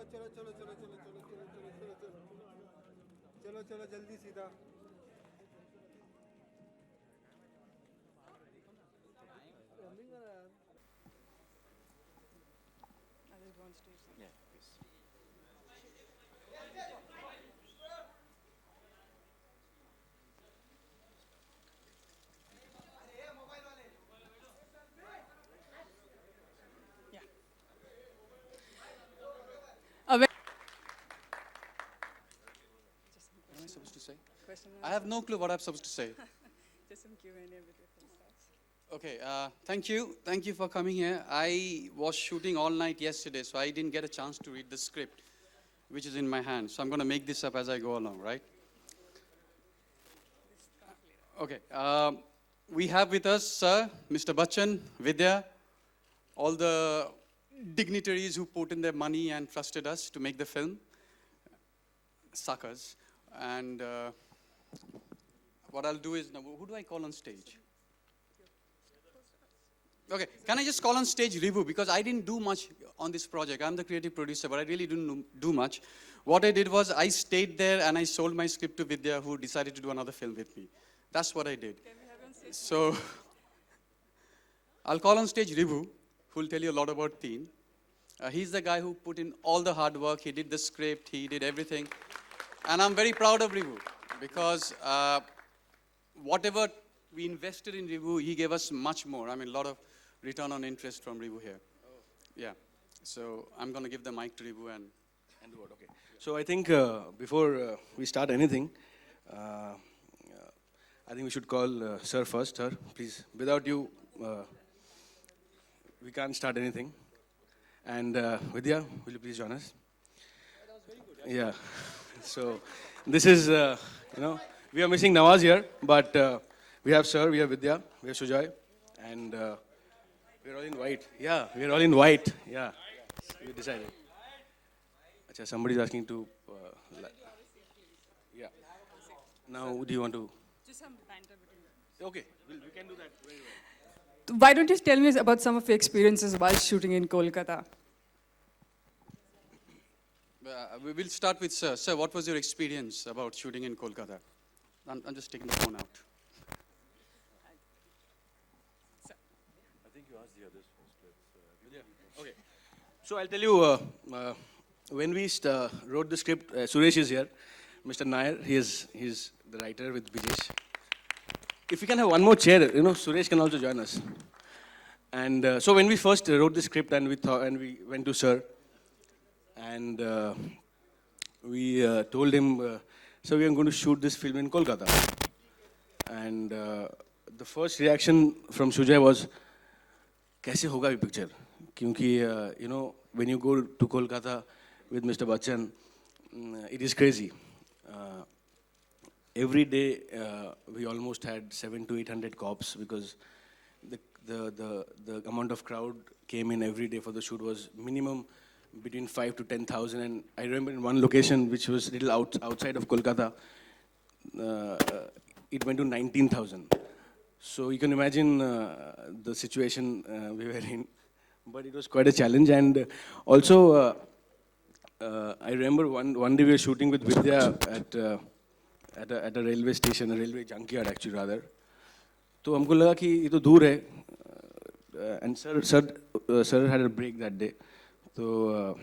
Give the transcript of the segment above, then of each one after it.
चलो चलो चलो चलो चलो चलो चलो चलो चलो चलो चलो जल्दी सीधा Yeah, please. Yeah. Uh, when- What am I supposed to say? Question and I have answer. no clue what I'm supposed to say. Just some Q&A before it starts. Okay, thank you. Thank you for coming here. I was shooting all night yesterday, so I didn't get a chance to read the script, which is in my hand. So I'm going to make this up as I go along, right? Okay. We have with us, sir, Mr. Bachchan, Vidya, all the dignitaries who put in their money and trusted us to make the film, suckers. And what I'll do is, now, who do I call on stage? Okay, can I just call on stage Rivu? Because I didn't do much on this project. I'm the creative producer, but I really didn't do much. What I did was I stayed there and I sold my script to Vidya, who decided to do another film with me. That's what I did. Can we have on stage? So I'll call on stage Rivu, who will tell you a lot about Teen. He's the guy who put in all the hard work. He did the script, he did everything. And I'm very proud of Rivu because whatever we invested in Rivu, he gave us much more. I mean, a lot of return on interest from Rivu here. Yeah. So I'm going to give the mic to Rivu and do what? Okay. So I think before we start anything, I think we should call Sir first. Sir, please. Without you, we can't start anything. And Vidya, will you please join us? that was very good. Yeah. So this is, we are missing Nawaz here, but we have Sir, we have Vidya, we have Sujoy, and we're all in white. Yeah, we're all in white. Yeah, we decided. Achha, somebody's asking to. Yeah. Now, do you want to? Just some banter between them. Okay, we can do that very well. Why don't you tell me about some of your experiences while shooting in Kolkata? We will start with Sir. Sir, what was your experience about shooting in Kolkata? I'm just taking the phone out. I think you asked the others first. Okay. So I'll tell you, when we wrote the script, Suresh is here, Mr. Nair, he's the writer with Bijesh. If we can have one more chair, Suresh can also join us. And so when we first wrote the script and we went to Sir, and we told him, so we are going to shoot this film in Kolkata. And the first reaction from Sujoy was, "Kaise hoga ye picture?" Kyunki, when you go to Kolkata with Mr. Bachchan, it is crazy. Every day we almost had 700 to 800 cops because the amount of crowd came in every day for the shoot was minimum between 5 to 10,000. And I remember in one location which was a little outside of Kolkata, it went to 19,000. So you can imagine the situation we were in. But it was quite a challenge. And also, I remember one day we were shooting with Vidya at a railway station, a railway junkyard actually rather. तो हमको लगा कि ये तो दूर है. And sir had a break that day. So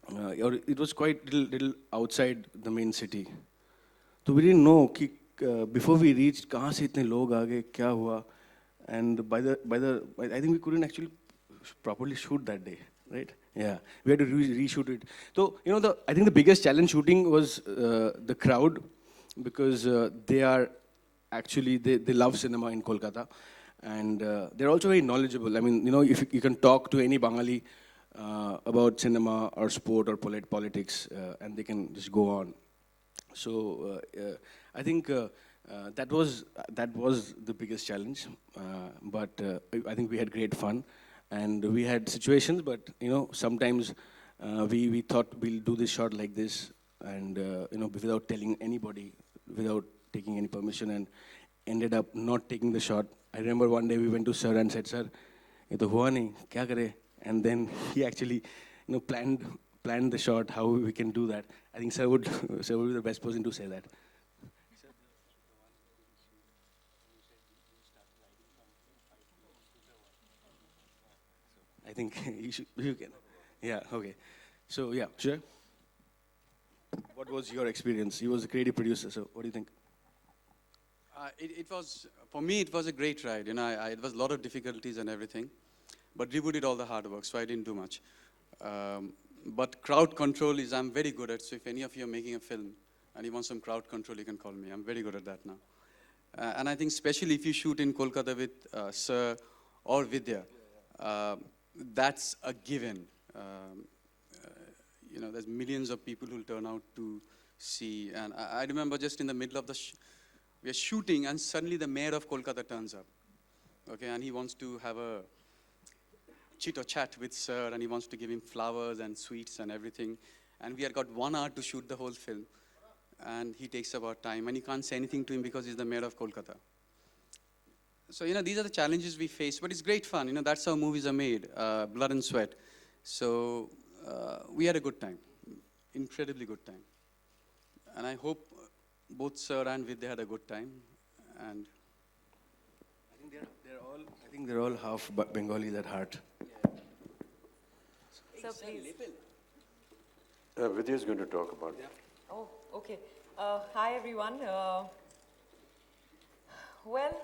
it was quite little outside the main city. So we didn't know कि before we reached कहाँ से इतने लोग आ गए, क्या हुआ. And by the I think we couldn't actually properly shoot that day. right? Yeah, we had to reshoot it. So, you know, I think the biggest challenge shooting was the crowd, because they are actually, they love cinema in Kolkata. And they're also very knowledgeable. I mean, you know, if you can talk to any Bengali about cinema or sport or politics, and they can just go on. So I think that was the biggest challenge. But I think we had great fun, and we had situations. But you know, sometimes we thought we'll do this shot like this, and you know, without telling anybody, without taking any permission, and ended up not taking the shot. I remember one day we went to sir and said, "Sir, ये तो हुआ नहीं, क्या करे?" And then he actually, you know, planned the shot, how we can do that. I think sir would be the best person to say that. I think you can. Yeah, okay. So yeah, sure. What was your experience? He was a creative producer, so what do you think? It was, for me, it was a great ride. You know, it was a lot of difficulties and everything, but Ribu did all the hard work, so I didn't do much. But crowd control is I'm very good at, so if any of you are making a film and you want some crowd control, you can call me. I'm very good at that now. And I think especially if you shoot in Kolkata with Sir or Vidya, that's a given. You know, there's millions of people who'll turn out to see. And I remember just in the middle of we are shooting, and suddenly the mayor of Kolkata turns up. Okay, and he wants to have a chit or chat with Sir, and he wants to give him flowers and sweets and everything. And we had got 1 hour to shoot the whole film. And he takes about time, and you can't say anything to him because he's the mayor of Kolkata. So, you know, these are the challenges we face, but it's great fun. You know, that's how movies are made, blood and sweat. So we had a good time, incredibly good time. And I hope both Sir and Vidya had a good time. And I think they're all half Bengalis at heart. So please. Vidya is going to talk about it. Oh, okay. Hi, everyone. Well,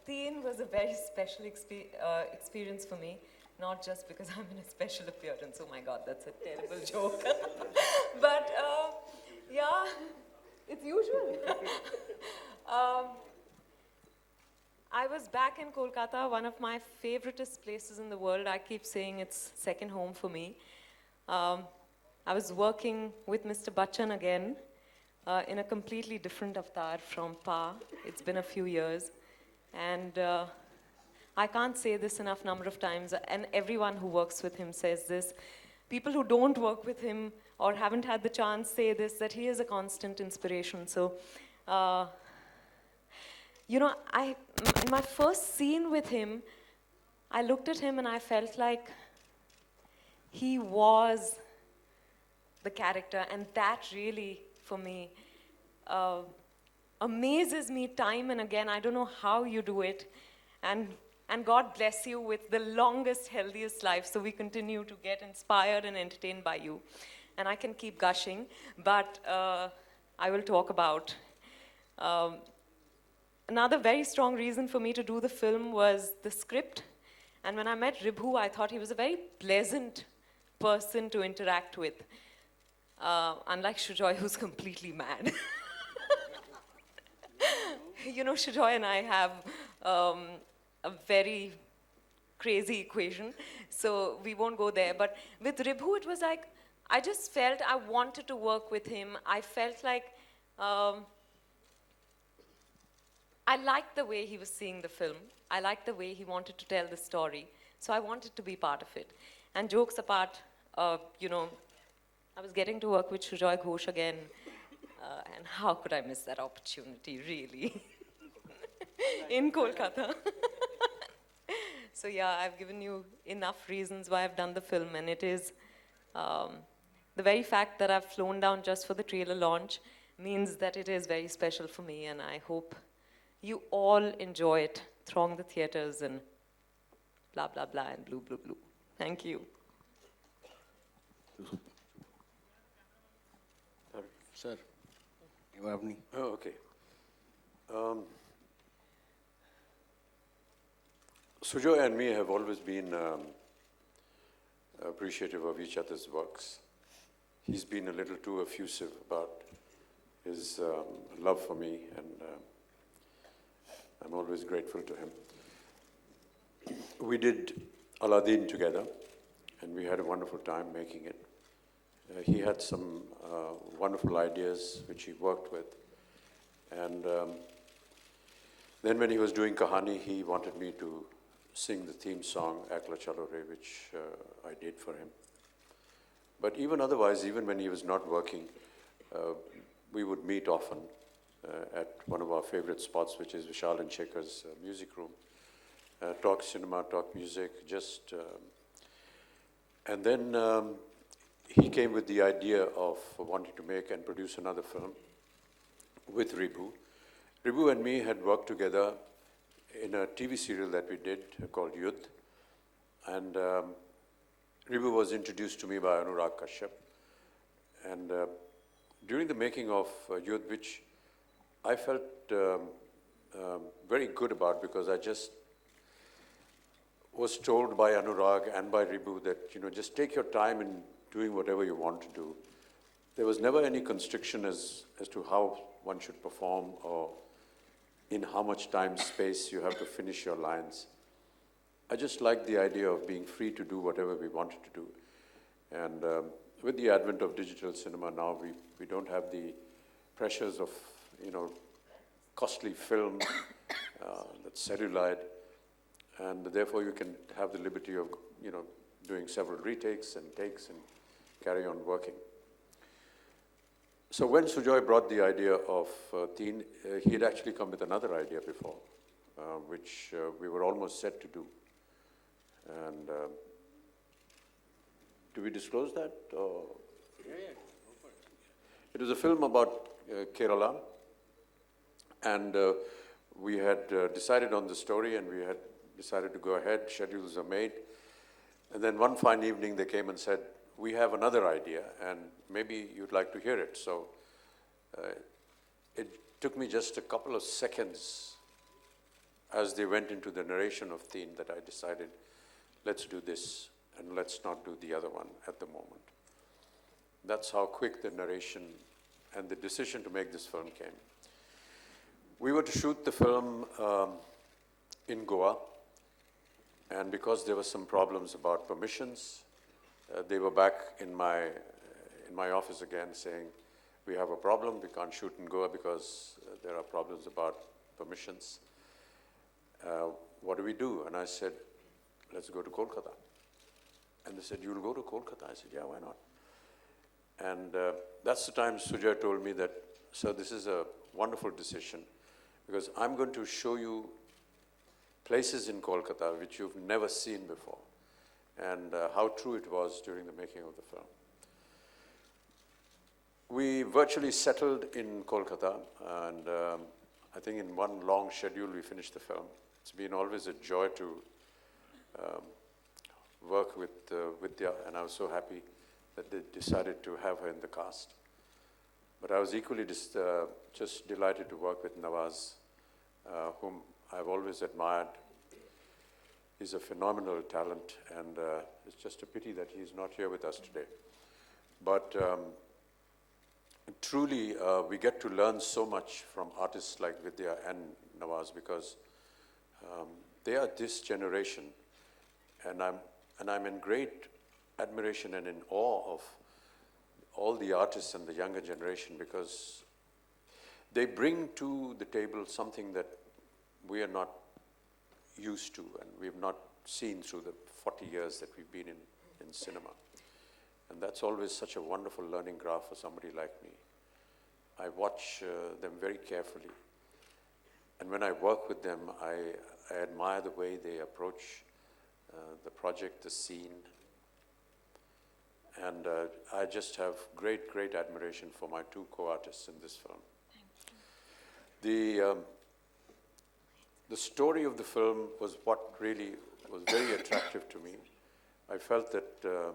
Teen was a very special experience for me, not just because I'm in a special appearance. Oh my God, that's a terrible joke. But yeah, it's usual. I was back in Kolkata, one of my favoriteest places in the world. I keep saying it's second home for me. I was working with Mr. Bachchan again in a completely different avatar from Pa. It's been a few years. And I can't say this enough number of times, and everyone who works with him says this. People who don't work with him or haven't had the chance say this, that he is a constant inspiration. So, you know, in my first scene with him, I looked at him and I felt like he was the character, and that really, for me, amazes me time and again. I don't know how you do it, and God bless you with the longest, healthiest life, so we continue to get inspired and entertained by you. And I can keep gushing, but I will talk about another very strong reason for me to do the film was the script. And when I met Ribhu, I thought he was a very pleasant person to interact with. Unlike Sujoy, who's completely mad. You know, Sujoy and I have a very crazy equation, so we won't go there. But with Ribhu, it was like, I just felt I wanted to work with him. I felt like I liked the way he was seeing the film. I liked the way he wanted to tell the story. So I wanted to be part of it. And jokes apart, you know, I was getting to work with Sujoy Ghosh again, and how could I miss that opportunity, really? In Kolkata. So yeah, I've given you enough reasons why I've done the film, and it is the very fact that I've flown down just for the trailer launch means that it is very special for me, and I hope you all enjoy it. Throng the theaters and blah, blah, blah, and blue, blue, blue. Thank you. Sir, you have me. Oh, okay. Sujoy and me have always been appreciative of each other's works. He's been a little too effusive about his love for me, and I'm always grateful to him. We did Aladdin together, and we had a wonderful time making it. He had some wonderful ideas which he worked with. And then when he was doing Kahani, he wanted me to sing the theme song, Ekla Chalo Re, which I did for him. But even otherwise, even when he was not working, we would meet often at one of our favorite spots, which is Vishal and Shekhar's music room. Talk cinema, talk music, and then he came with the idea of wanting to make and produce another film with Ribu. Ribu and me had worked together in a TV serial that we did called Yudh. And Ribu was introduced to me by Anurag Kashyap. And during the making of Yudh, which I felt very good about, because I just was told by Anurag and by Ribu that, just take your time in doing whatever you want to do. There was never any constriction as to how one should perform or in how much time, space you have to finish your lines. I just liked the idea of being free to do whatever we wanted to do. And with the advent of digital cinema now, we don't have the pressures of, costly film that's celluloid. And therefore you can have the liberty of, doing several retakes and takes and carry on working. So when Sujoy brought the idea of Teen, he had actually come with another idea before, which we were almost set to do. And do we disclose that? Or? Yeah, go for it. It was a film about Kerala, and we had decided on the story, and we had decided to go ahead. Schedules are made. And then one fine evening they came and said, we have another idea, and maybe you'd like to hear it. So it took me just a couple of seconds as they went into the narration of Teen that I decided, let's do this, and let's not do the other one at the moment. That's how quick the narration and the decision to make this film came. We were to shoot the film in Goa, and because there were some problems about permissions, they were back in my office again saying, we have a problem, we can't shoot in Goa because there are problems about permissions. What do we do? And I said, let's go to Kolkata. And they said, you'll go to Kolkata? I said, yeah, why not? And that's the time Sujoy told me that, sir, this is a wonderful decision, because I'm going to show you places in Kolkata which you've never seen before, and how true it was during the making of the film. We virtually settled in Kolkata, and I think in one long schedule we finished the film. It's been always a joy to work with Vidya, and I was so happy that they decided to have her in the cast. But I was equally just delighted to work with Nawaz, whom I've always admired. He's a phenomenal talent, and it's just a pity that he's not here with us today. But truly, we get to learn so much from artists like Vidya and Nawaz, because they are this generation, and I'm in great admiration and in awe of all the artists and the younger generation, because they bring to the table something that we are not used to, and we've not seen through the 40 years that we've been in cinema. And that's always such a wonderful learning graph for somebody like me. I watch them very carefully. And when I work with them, I admire the way they approach the project, the scene. And I just have great, great admiration for my two co-artists in this film. The story of the film was what really was very attractive to me. I felt that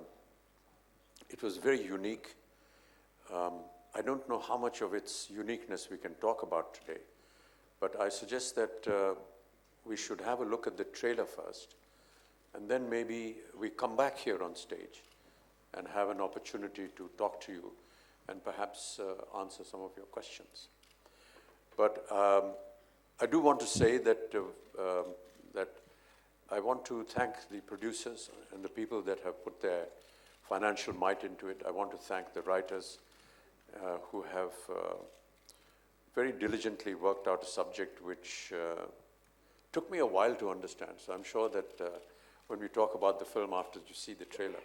it was very unique. I don't know how much of its uniqueness we can talk about today, but I suggest that we should have a look at the trailer first, and then maybe we come back here on stage and have an opportunity to talk to you and perhaps answer some of your questions. But I do want to say that, that I want to thank the producers and the people that have put their financial might into it. I want to thank the writers who have very diligently worked out a subject which took me a while to understand. So I'm sure that when we talk about the film after you see the trailer,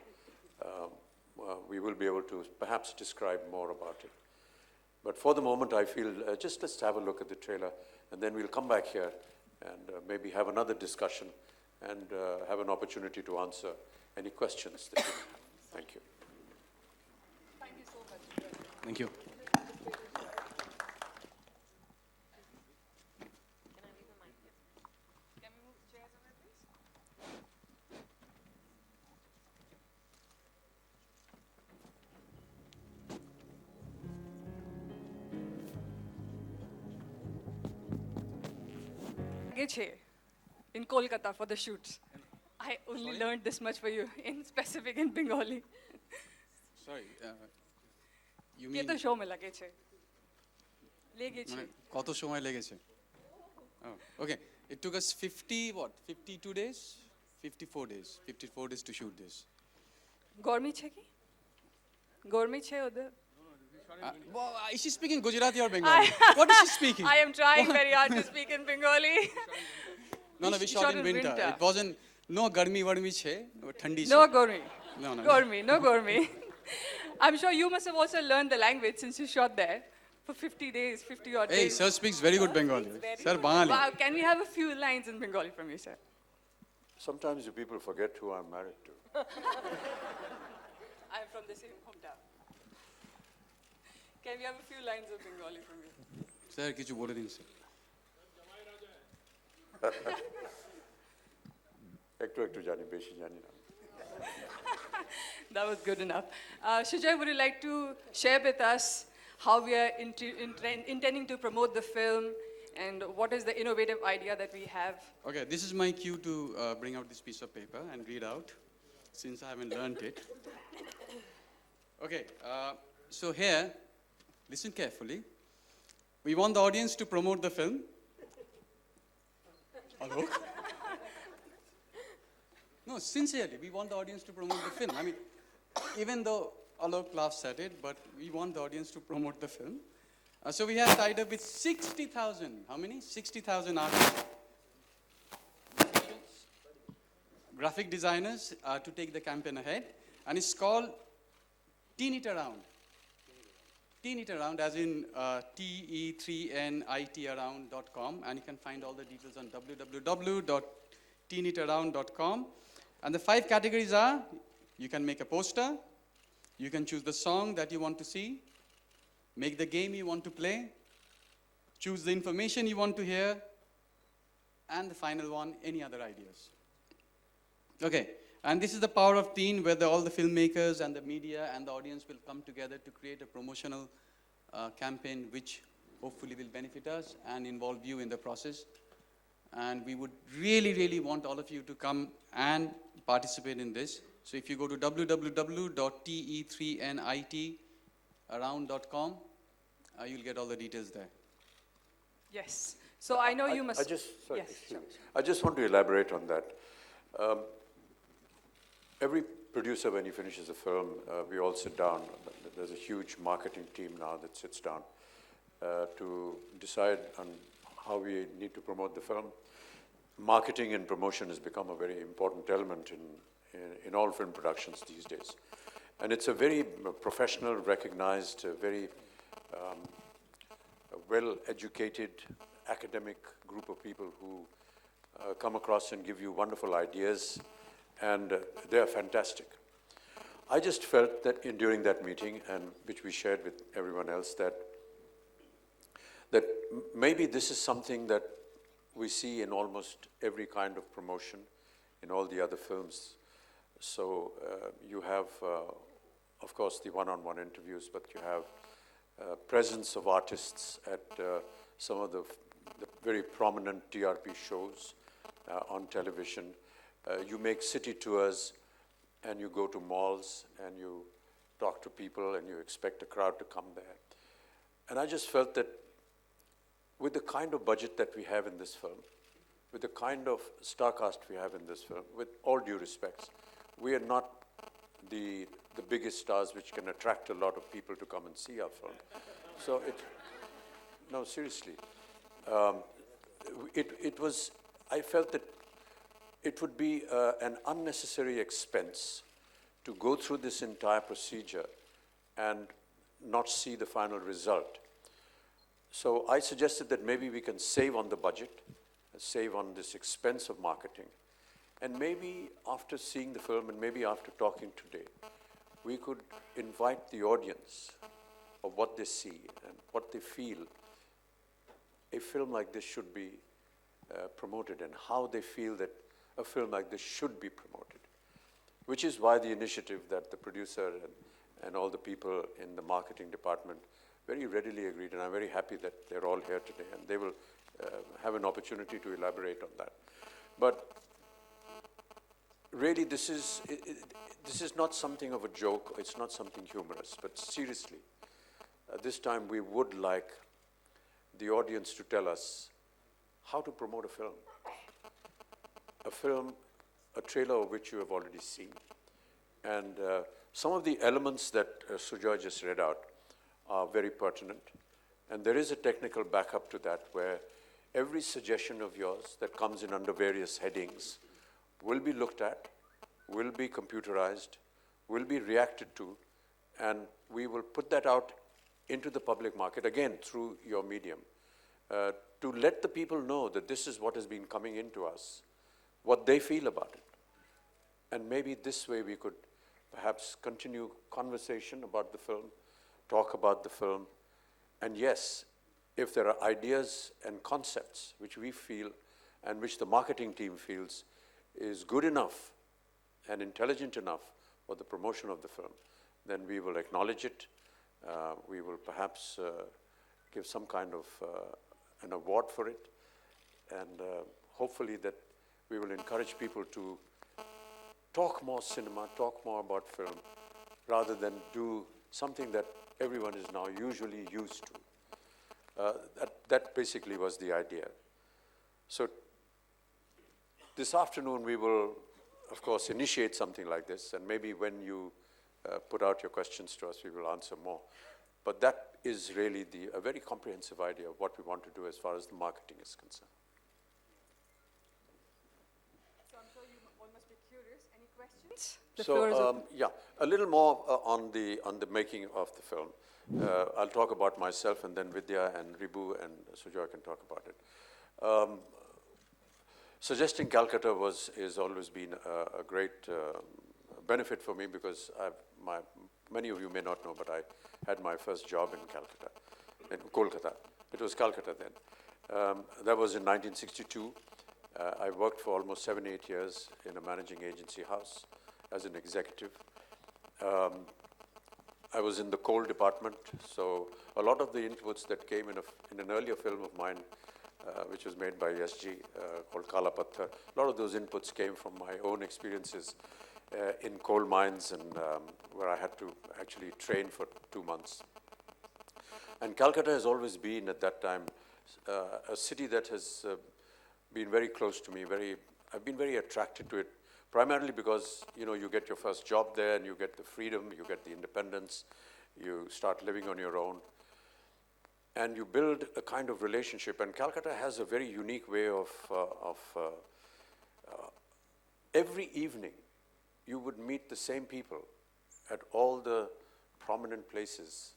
we will be able to perhaps describe more about it. But for the moment, I feel just let's have a look at the trailer, and then we'll come back here and maybe have another discussion and have an opportunity to answer any questions that you have. Thank you. Thank you so much. Thank you. Can we move chairs over, please? Gache in Kolkata for the shoots. I only learned this much for you, in specific in Bengali. Sorry, you K mean তো show me লাগেছে লেগেছে মানে কত সময় লেগেছে? Oh, okay. It took us 52 days? 54 days. 54 days to shoot this. গরমি છે কি গরমি છે ওদের Is she speaking Gujarati or Bengali? What is she speaking? I am trying very hard to speak in Bengali. No, we shot in winter. It wasn't, no garmi varmi che, thandi che. No Gormi. No. Gormi, no Gormi. I'm sure you must have also learned the language since you shot there for 50 days, 50 odd Hey, days. sir speaks very good Bengali. Sir, Bangali. Wow, can we have a few lines in Bengali from you, sir? Sometimes you people forget who I'm married to. I'm from the same hometown. Can we have a few lines of Bengali from you? Sir, কিছু বলে দিন sir. একটু জানি, বেশি জানি না। That was good enough. Sujoy, would you like to share with us how we are intending to promote the film and what is the innovative idea that we have? Okay, this is my cue to bring out this piece of paper and read out, since I haven't learned it. Okay, so here, listen carefully. We want the audience to promote the film. Hello? No, sincerely, we want the audience to promote the film. I mean, even though Alok laughs at it, but we want the audience to promote the film. So we have tied up with 60,000, how many? 60,000 artists, graphic designers to take the campaign ahead. And it's called Teen It Around. Teen It Around, as in TE3NITaround.com. And you can find all the details on www.teenitaround.com. And the 5 categories are, you can make a poster, you can choose the song that you want to see, make the game you want to play, choose the information you want to hear, and the final one, any other ideas. Okay, and this is the power of Teen, where all the filmmakers and the media and the audience will come together to create a promotional campaign which hopefully will benefit us and involve you in the process. And we would really, really want all of you to come and participate in this. So if you go to www.te3nitaround.com, you'll get all the details there. Yes. So I know you must. Yes, sure. I just want to elaborate on that. Every producer, when he finishes a film, we all sit down. There's a huge marketing team now that sits down to decide on how we need to promote the film. Marketing and promotion has become a very important element in all film productions these days. And it's a very professional, recognized, very well-educated, academic group of people who come across and give you wonderful ideas, and they're fantastic. I just felt that during that meeting, and which we shared with everyone else, that maybe this is something that we see in almost every kind of promotion in all the other films. So you have, of course, the one-on-one interviews, but you have presence of artists at some of the very prominent TRP shows on television. You make city tours and you go to malls and you talk to people and you expect a crowd to come there. And I just felt that with the kind of budget that we have in this film, with the kind of star cast we have in this film, with all due respects, we are not the biggest stars which can attract a lot of people to come and see our film. So no, seriously. I felt that it would be an unnecessary expense to go through this entire procedure and not see the final result. So I suggested that maybe we can save on the budget, save on this expense of marketing, and maybe after seeing the film and maybe after talking today, we could invite the audience of what they see and what they feel a film like this should be promoted and how they feel that a film like this should be promoted, which is why the initiative that the producer and all the people in the marketing department very readily agreed, and I'm very happy that they're all here today, and they will have an opportunity to elaborate on that. But really, this is not something of a joke, it's not something humorous, but seriously, this time we would like the audience to tell us how to promote a film, a trailer of which you have already seen. And some of the elements that Sujoy just read out are very pertinent. And there is a technical backup to that where every suggestion of yours that comes in under various headings will be looked at, will be computerized, will be reacted to, and we will put that out into the public market, again, through your medium, to let the people know that this is what has been coming into us, what they feel about it. And maybe this way we could perhaps continue conversation about the film, talk about the film, and yes, if there are ideas and concepts which we feel and which the marketing team feels is good enough and intelligent enough for the promotion of the film, then we will acknowledge it. We will perhaps give some kind of an award for it, and hopefully that we will encourage people to talk more cinema, talk more about film, rather than do something that everyone is now usually used to. That basically was the idea. So this afternoon we will, of course, initiate something like this, and maybe when you put out your questions to us, we will answer more. But that is really a very comprehensive idea of what we want to do as far as the marketing is concerned. So I'm sure you all must be curious. Any questions? The floor is open. Yeah, a little more on the making of the film. I'll talk about myself, and then Vidya and Ribu and Sujoy can talk about it. Suggesting Calcutta has always been a great benefit for me, because many of you may not know, but I had my first job in Calcutta, in Kolkata. It was Calcutta then. That was in 1962. I worked for almost 7-8 years in a managing agency house as an executive. I was in the coal department, so a lot of the inputs that came in an earlier film of mine, which was made by SG, called Kala Patthar, a lot of those inputs came from my own experiences in coal mines, and where I had to actually train for 2 months. And Calcutta has always been, at that time, a city that has been very close to me. I've been very attracted to it, primarily because, you get your first job there, and you get the freedom, you get the independence, you start living on your own, and you build a kind of relationship. And Calcutta has a very unique way of every evening, you would meet the same people at all the prominent places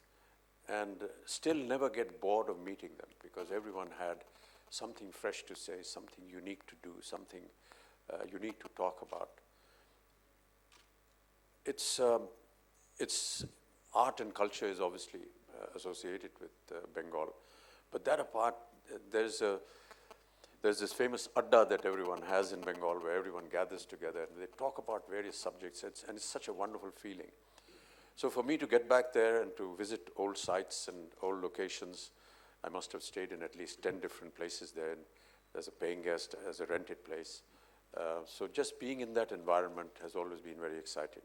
and still never get bored of meeting them, because everyone had something fresh to say, something unique to do, something unique to talk about. It's art and culture is obviously associated with Bengal, but that apart, there's this famous adda that everyone has in Bengal, where everyone gathers together and they talk about various subjects, and it's such a wonderful feeling. So for me to get back there and to visit old sites and old locations, I must have stayed in at least 10 different places there, as a paying guest, as a rented place. So just being in that environment has always been very exciting.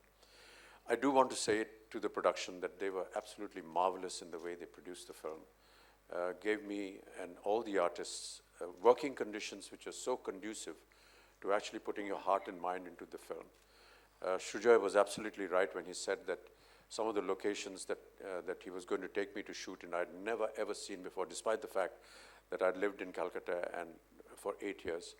I do want to say to the production that they were absolutely marvelous in the way they produced the film. Gave me and all the artists working conditions which are so conducive to actually putting your heart and mind into the film. Sujoy was absolutely right when he said that some of the locations that he was going to take me to shoot in, I'd never ever seen before, despite the fact that I'd lived in Calcutta and for 8 years.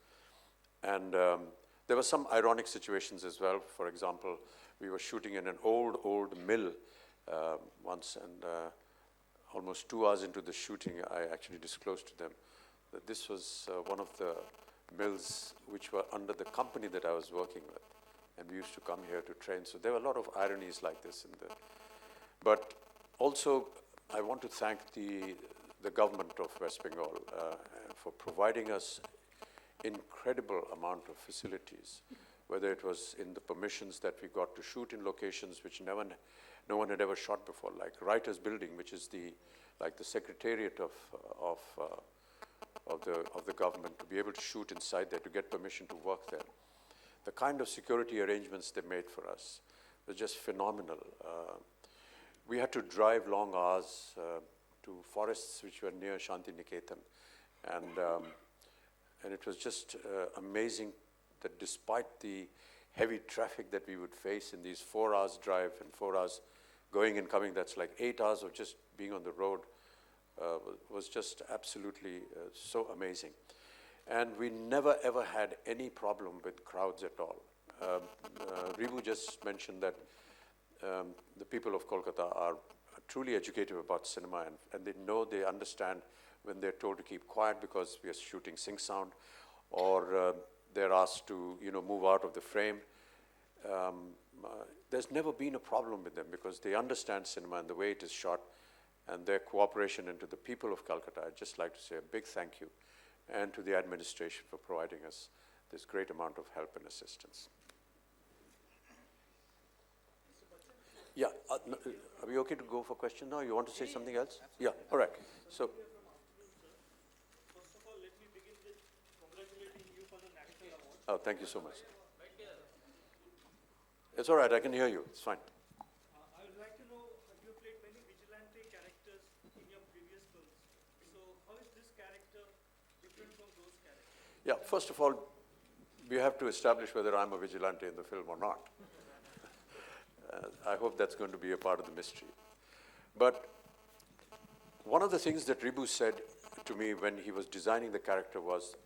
And there were some ironic situations as well. For example, we were shooting in an old mill once, and almost 2 hours into the shooting, I actually disclosed to them that this was one of the mills which were under the company that I was working with. And we used to come here to train. So there were a lot of ironies like this in there. But also, I want to thank the government of West Bengal for providing us incredible amount of facilities, whether it was in the permissions that we got to shoot in locations which no one had ever shot before, like Writers Building, which is the secretariat of the government, to be able to shoot inside there, to get permission to work there. The kind of security arrangements they made for us was just phenomenal. We had to drive long hours to forests which were near Shantiniketan, and it was just amazing that despite the heavy traffic that we would face in these 4 hours drive and 4 hours going and coming, that's like 8 hours of just being on the road, was just absolutely so amazing. And we never ever had any problem with crowds at all. Ribu just mentioned that the people of Kolkata are truly educated about cinema, and they understand when they're told to keep quiet because we are shooting sync sound, or they're asked to move out of the frame. There's never been a problem with them because they understand cinema and the way it is shot, and their cooperation. And to the people of Calcutta, I'd just like to say a big thank you, and to the administration for providing us this great amount of help and assistance. Yeah, no, are we okay to go for question now? You want to say something else? Yeah, all right. So, first of all, let me begin with congratulating you for the National Award. oh, thank you so much. It's all right, I can hear you, it's fine. I would like to know, you played many vigilante characters in your previous films. So how is this character different from those characters? Yeah, first of all, we have to establish whether I'm a vigilante in the film or not. I hope that's going to be a part of the mystery. But one of the things that Ribu said to me when he was designing the character was,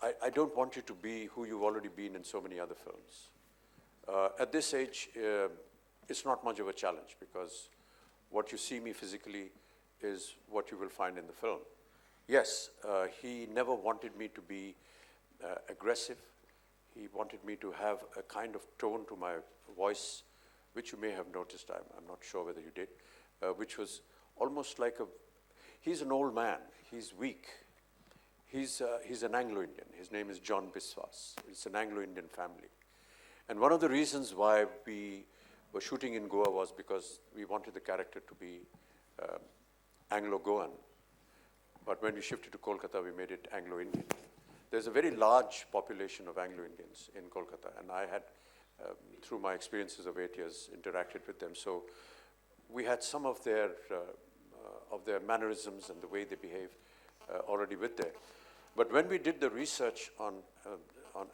I don't want you to be who you've already been in so many other films. At this age, it's not much of a challenge because what you see me physically is what you will find in the film. Yes, he never wanted me to be aggressive. He wanted me to have a kind of tone to my voice, which you may have noticed, I'm not sure whether you did, which was almost like he's an old man, he's weak. He's an Anglo-Indian. His name is John Biswas. It's an Anglo-Indian family. And one of the reasons why we were shooting in Goa was because we wanted the character to be Anglo-Goan. But when we shifted to Kolkata, we made it Anglo-Indian. There's a very large population of Anglo-Indians in Kolkata, and I had, through my experiences of 8 years, interacted with them. So we had some of their mannerisms and the way they behave already with there. But when we did the research on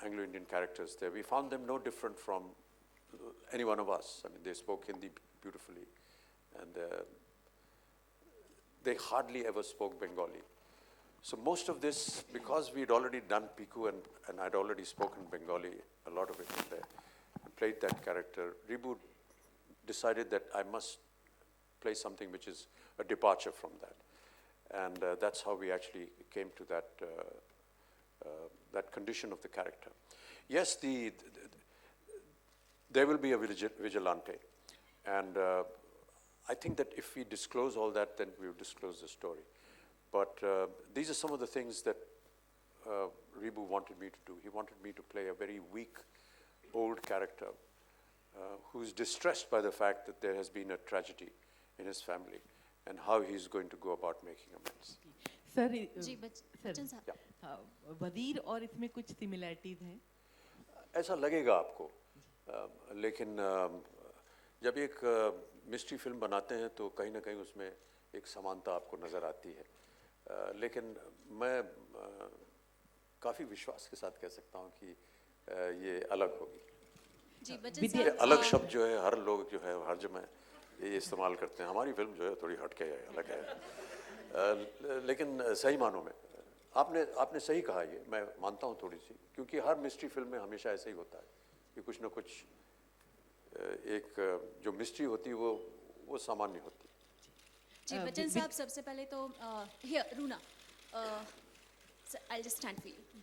Anglo-Indian characters there, we found them no different from any one of us. I mean, they spoke Hindi beautifully, and they hardly ever spoke Bengali. So most of this, because we'd already done Piku and I'd already spoken Bengali, a lot of it in there, and played that character, Ribu decided that I must play something which is a departure from that. And that's how we actually came to that condition of the character. Yes, there will be a vigilante. And I think that if we disclose all that, then we'll disclose the story. But these are some of the things that Ribu wanted me to do. He wanted me to play a very weak, old character who's distressed by the fact that there has been a tragedy in his family and how he's going to go about making amends. Sir, sir या वजीर और इसमें कुछ similarities हैं? ऐसा लगेगा आपको, लेकिन जब एक मिस्ट्री फिल्म बनाते हैं तो कहीं ना कहीं उसमें एक समानता आपको नज़र आती है, लेकिन मैं काफ़ी विश्वास के साथ कह सकता हूँ कि ये अलग होगी। जी बच्चन साहब, ये अलग शब्द जो है हर लोग जो है हर जगह ये इस्तेमाल करते हैं। हमारी फिल्म जो है थोड़ी हटके है, अलग है, लेकिन सही मानों में आपने सही कहा, ये मैं मानता हूँ थोड़ी सी, क्योंकि हर मिस्ट्री फिल्म में हमेशा ऐसा ही होता है कि कुछ ना कुछ एक जो मिस्ट्री होती है वो सामान्य होती है। जी बच्चन साहब, सबसे पहले तो here Runa, I just stand for you.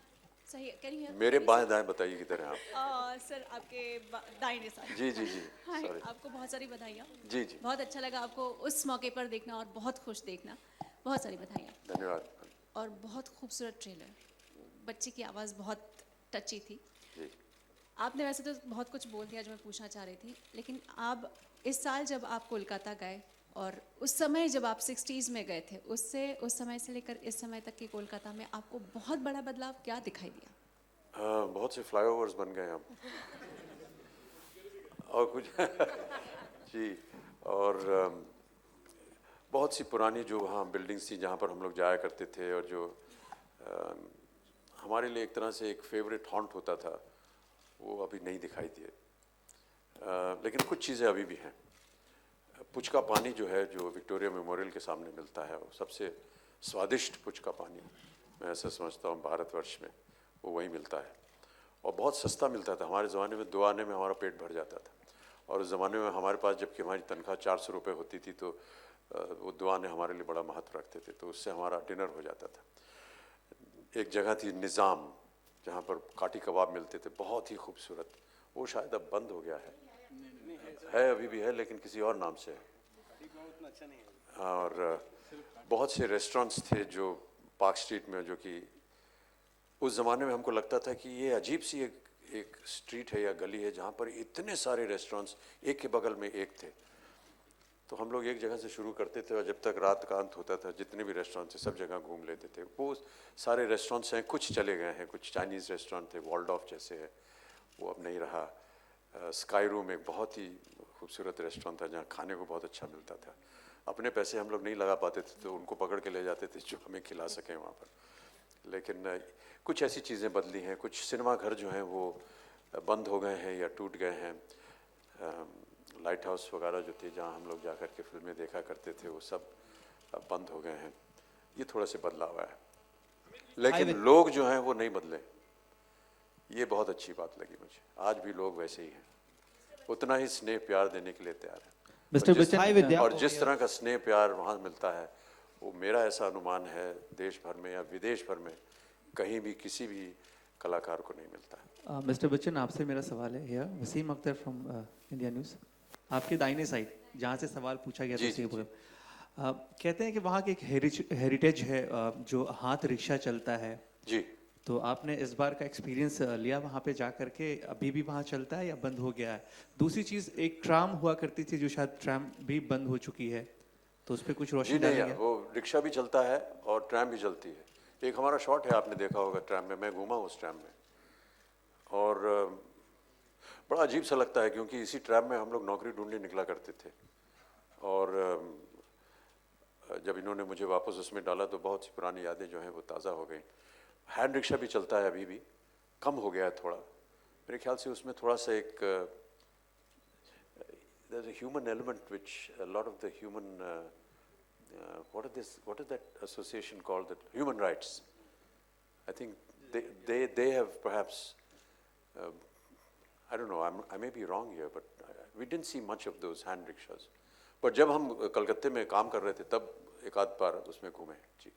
सही, कैन यू हियर? मेरे बाएं दाएं बताइए किधर हैं आप? सर आपके दाहिने साइड। जी जी जी, हाय, सॉरी। आपको बहुत सारी बधाइयाँ। जी जी, बहुत अच्छा लगा आपको उस मौके पर देखना और बहुत खुश देखना, बहुत सारी बधाइयाँ। धन्यवाद। और बहुत खूबसूरत ट्रेलर, बच्चे की आवाज़ बहुत टची थी। जी, आपने वैसे तो बहुत कुछ बोल दिया जो मैं पूछना चाह रही थी, लेकिन आप इस साल जब आप कोलकाता गए और उस समय जब आप 60s में गए थे, उस समय से लेकर इस समय तक के कोलकाता में आपको बहुत बड़ा बदलाव क्या दिखाई दिया? बहुत से फ्लाईओवर्स बन गए अब और कुछ जी, और बहुत सी पुरानी जो वहाँ बिल्डिंग्स थी जहाँ पर हम लोग जाया करते थे और जो हमारे लिए एक तरह से एक फेवरेट हॉन्ट होता था, वो अभी नहीं दिखाई दिए, लेकिन कुछ चीज़ें अभी भी हैं। पुचका पानी जो है, जो विक्टोरिया मेमोरियल के सामने मिलता है, वो सबसे स्वादिष्ट पुचका पानी मैं ऐसा समझता हूँ भारतवर्ष में, वो वहीं मिलता है और बहुत सस्ता मिलता था। हमारे ज़माने में 2 आने में हमारा पेट भर जाता था, और उस ज़माने में हमारे पास जबकि हमारी तनख्वाह 400 रुपये होती थी तो वो 2 आने हमारे लिए बड़ा महत्व रखते थे, तो उससे हमारा डिनर हो जाता था। एक जगह थी निज़ाम, जहाँ पर काटी कबाब मिलते थे, बहुत ही खूबसूरत, वो शायद अब बंद हो गया है अभी भी है लेकिन किसी और नाम से है। और बहुत से रेस्टोरेंट्स थे जो पार्क स्ट्रीट में, जो कि उस ज़माने में हमको लगता था कि ये अजीब सी एक स्ट्रीट है या गली है जहाँ पर इतने सारे रेस्टोरेंट्स एक के बगल में एक थे। तो हम लोग एक जगह से शुरू करते थे और जब तक रात का अंत होता था जितने भी रेस्टोरेंट थे सब जगह घूम लेते थे। वो सारे रेस्टोरेंट्स हैं, कुछ चले गए हैं, कुछ चाइनीज़ रेस्टोरेंट थे, वॉल्डॉफ जैसे है, वो अब नहीं रहा। स्काई रूम एक बहुत ही खूबसूरत रेस्टोरेंट था जहाँ खाने को बहुत अच्छा मिलता था। अपने पैसे हम लोग नहीं लगा पाते थे तो उनको पकड़ के ले जाते थे जो हमें खिला सकें वहाँ पर। लेकिन कुछ ऐसी चीज़ें बदली हैं, कुछ सिनेमा घर जो हैं वो बंद हो गए हैं या टूट गए हैं। लाइट हाउस वगैरह जो थे जहाँ हम लोग जा कर के फिल्में देखा करते थे वो सब अब बंद हो गए हैं। ये थोड़ा सा बदलाव है, लेकिन लोग जो हैं वो नहीं बदले। ये बहुत अच्छी बात लगी मुझे, आज भी लोग वैसे ही हैं, उतना ही स्नेह प्यार देने के लिए तैयार है। मिस्टर बच्चन, और जिस तरह का स्नेह प्यार वहाँ मिलता है वो मेरा ऐसा अनुमान है देश भर में या विदेश भर में कहीं भी किसी भी कलाकार को नहीं मिलता है। मिस्टर बच्चन, आपसे मेरा सवाल है here, Wasim Akhtar from India News. आपके दाहिने साइड जहाँ से सवाल पूछा गया था, कहते हैं कि वहाँ की एक हेरिटेज है जो हाथ रिक्शा चलता है जी। तो आपने इस बार का एक्सपीरियंस लिया वहाँ पे जा करके, अभी भी वहाँ चलता है या बंद हो गया है? दूसरी चीज़, एक ट्राम हुआ करती थी जो शायद ट्राम भी बंद हो चुकी है, तो उस पर कुछ रोशनी नहीं, वो रिक्शा भी चलता है और ट्रैम भी चलती है। एक हमारा शॉट है, आपने देखा होगा ट्रैम में, मैं घूमा उस ट्रैम में और बड़ा अजीब सा लगता है क्योंकि इसी ट्रैम में हम लोग नौकरी ढूंढने निकला करते थे और जब इन्होंने मुझे वापस उसमें डाला तो बहुत सी पुरानी यादें जो हैं वो ताज़ा हो गई। हैंड रिक्शा भी चलता है, अभी भी कम हो गया है थोड़ा, मेरे ख्याल से उसमें थोड़ा सा एक there's a human element which a lot of the human what is that association called, that human rights, I think they have perhaps I don't know, I may be wrong here, but we didn't see much of those hand rickshaws, but जब हम कलकत्ते में काम कर रहे थे तब एक आध बार उसमें घूमे। जी।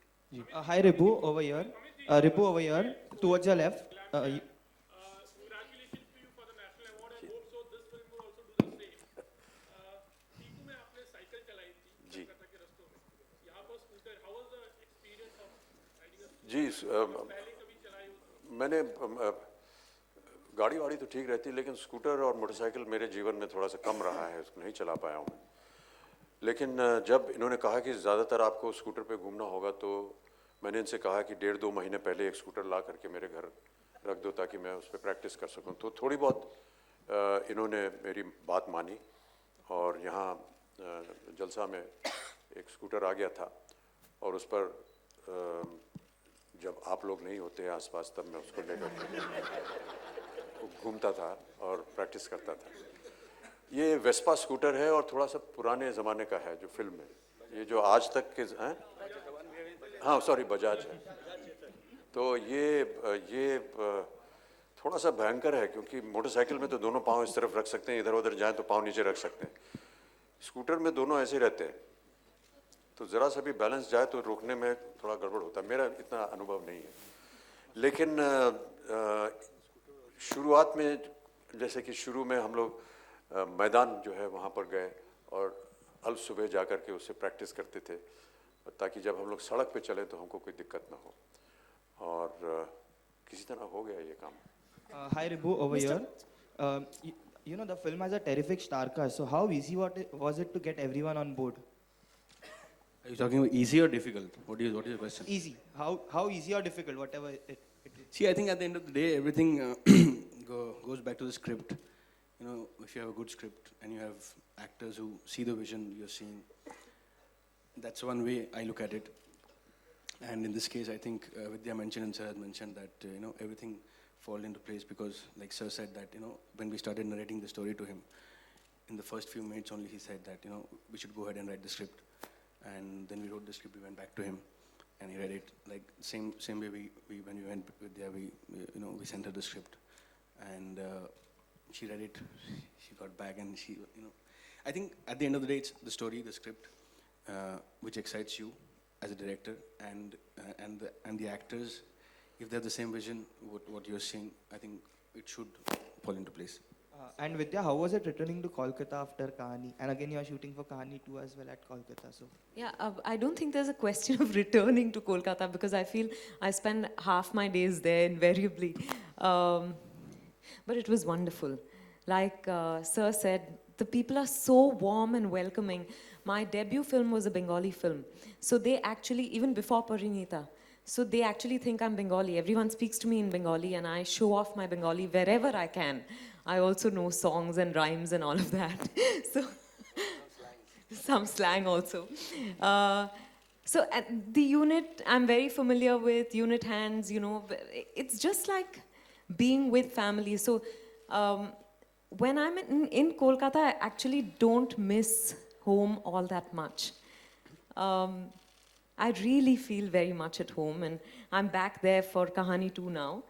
Hi Ribu, over here. Ribu over here, towards your left. Congratulations to you for the national award. I hope so this film will also do the same. Tiku में आपने साइकिल चलाई थी कलकत्ता के रास्तों में, यहाँ पर scooter, how was the experience of riding a scooter? जी, पहले कभी चलाई हो? मैंने गाड़ी वाड़ी तो ठीक रहती, लेकिन स्कूटर और मोटरसाइकिल मेरे जीवन में थोड़ा सा कम रहा है, उसको नहीं चला पाया हूँ मैं। लेकिन जब इन्होंने कहा कि ज़्यादातर आपको स्कूटर पे घूमना होगा तो मैंने इनसे कहा कि 1.5-2 महीने पहले एक स्कूटर ला करके मेरे घर रख दो ताकि मैं उस पर प्रैक्टिस कर सकूं। तो थोड़ी बहुत इन्होंने मेरी बात मानी और यहाँ जलसा में एक स्कूटर आ गया था और उस पर जब आप लोग नहीं होते आसपास तब मैं उसको लेकर घूमता था और प्रैक्टिस करता था। ये वेस्पा स्कूटर है और थोड़ा सा पुराने ज़माने का है जो फिल्म है, ये जो आज तक के हैं, हाँ सॉरी बजाज है। तो ये थोड़ा सा भयंकर है क्योंकि मोटरसाइकिल में तो दोनों पाँव इस तरफ रख सकते हैं, इधर उधर जाएं तो पाँव नीचे रख सकते हैं। स्कूटर में दोनों ऐसे रहते हैं, तो ज़रा सा भी बैलेंस जाए तो रोकने में थोड़ा गड़बड़ होता है। मेरा इतना अनुभव नहीं है, लेकिन शुरुआत में जैसे कि शुरू में हम लोग मैदान जो है वहाँ पर गए और अल सुबह जा कर के उससे प्रैक्टिस करते थे ताकि जब हम लोग सड़क पे चले तो हमको कोई दिक्कत ना हो, और किसी तरह हो गया ये काम। Hi Ribu, over here. You know the film has a terrific star cast. So how easy was it to get everyone on board? Are you talking about easy or difficult? What is your question? Easy. How easy or difficult, whatever it is. See, I think at the end of the day, everything goes back to the script. You know, if you have a good script and you have actors who see the vision you're seeing, that's one way I look at it. And in this case, I think Vidya mentioned and Sir had mentioned that, you know, everything fall into place because, like Sir said, that, you know, when we started narrating the story to him, in the first few minutes only he said that, you know, we should go ahead and write the script. And then we wrote the script, we went back to him and he read it. Like same way when we went with Vidya, we sent her the script. And she read it, she got back and she, you know, I think at the end of the day, it's the story, the script, which excites you as a director, and the actors, if they have the same vision, what you're seeing, I think it should fall into place. And Vidya, how was it returning to Kolkata after Kahani? And again, you are shooting for Kahani 2 as well at Kolkata. So Yeah, I don't think there's a question of returning to Kolkata because I feel I spend half my days there invariably. But it was wonderful. Like Sir said, the people are so warm and welcoming. My debut film was a Bengali film. So they actually, even before Parinita, so they actually think I'm Bengali. Everyone speaks to me in Bengali and I show off my Bengali wherever I can. I also know songs and rhymes and all of that. So some slang also. So the unit I'm very familiar with, unit hands, you know, it's just like being with family. So when I'm in Kolkata, I actually don't miss home all that much. I really feel very much at home, and I'm back there for Kahani 2 now.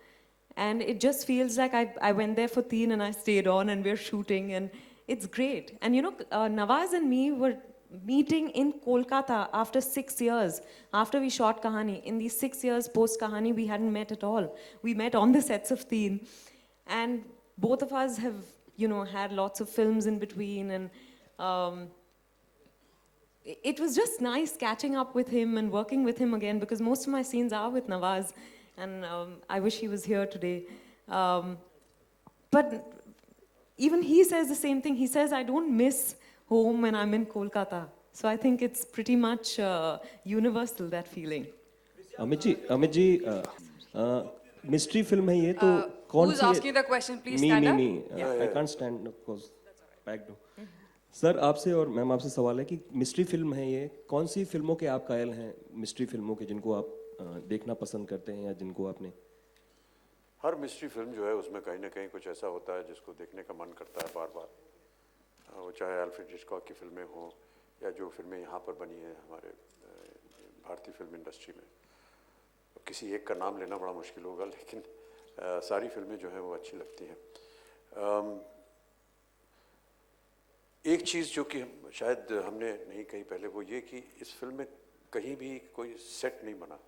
And it just feels like I went there for Teen and I stayed on and we're shooting and it's great. And you know, Nawaz and me were meeting in Kolkata after 6 years, after we shot Kahani. In these 6 years post Kahani, we hadn't met at all. We met on the sets of Teen. And both of us have, you know, had lots of films in between, and it was just nice catching up with him and working with him again because most of my scenes are with Nawaz, and I wish he was here today. But even he says the same thing. He says, I don't miss home when I'm in Kolkata. So I think it's pretty much universal, that feeling. Amit ji, mystery film है ये तो कौन सी? Who's asking the question? Please stand up. I can't stand of course. Back do. Sir आपसे और ma'am आपसे सवाल है कि मिस्ट्री फिल्म है ये, कौन सी फिल्मों के आप कायल हैं, मिस्ट्री फिल्मों के जिनको आप देखना पसंद करते हैं या जिनको आपने? हर मिस्ट्री फिल्म जो है उसमें कहीं ना कहीं कुछ ऐसा होता है जिसको देखने का मन करता है बार बार, वो चाहे अल्फ्रेड हिचकॉक की फिल्में हों या जो फिल्में यहाँ पर बनी हैं हमारे भारतीय फिल्म इंडस्ट्री में। किसी एक का नाम लेना बड़ा मुश्किल होगा, लेकिन सारी फिल्में जो हैं वो अच्छी लगती हैं। एक चीज़ जो कि शायद हमने नहीं कही पहले, वो ये कि इस फिल्म में कहीं भी कोई सेट नहीं बना।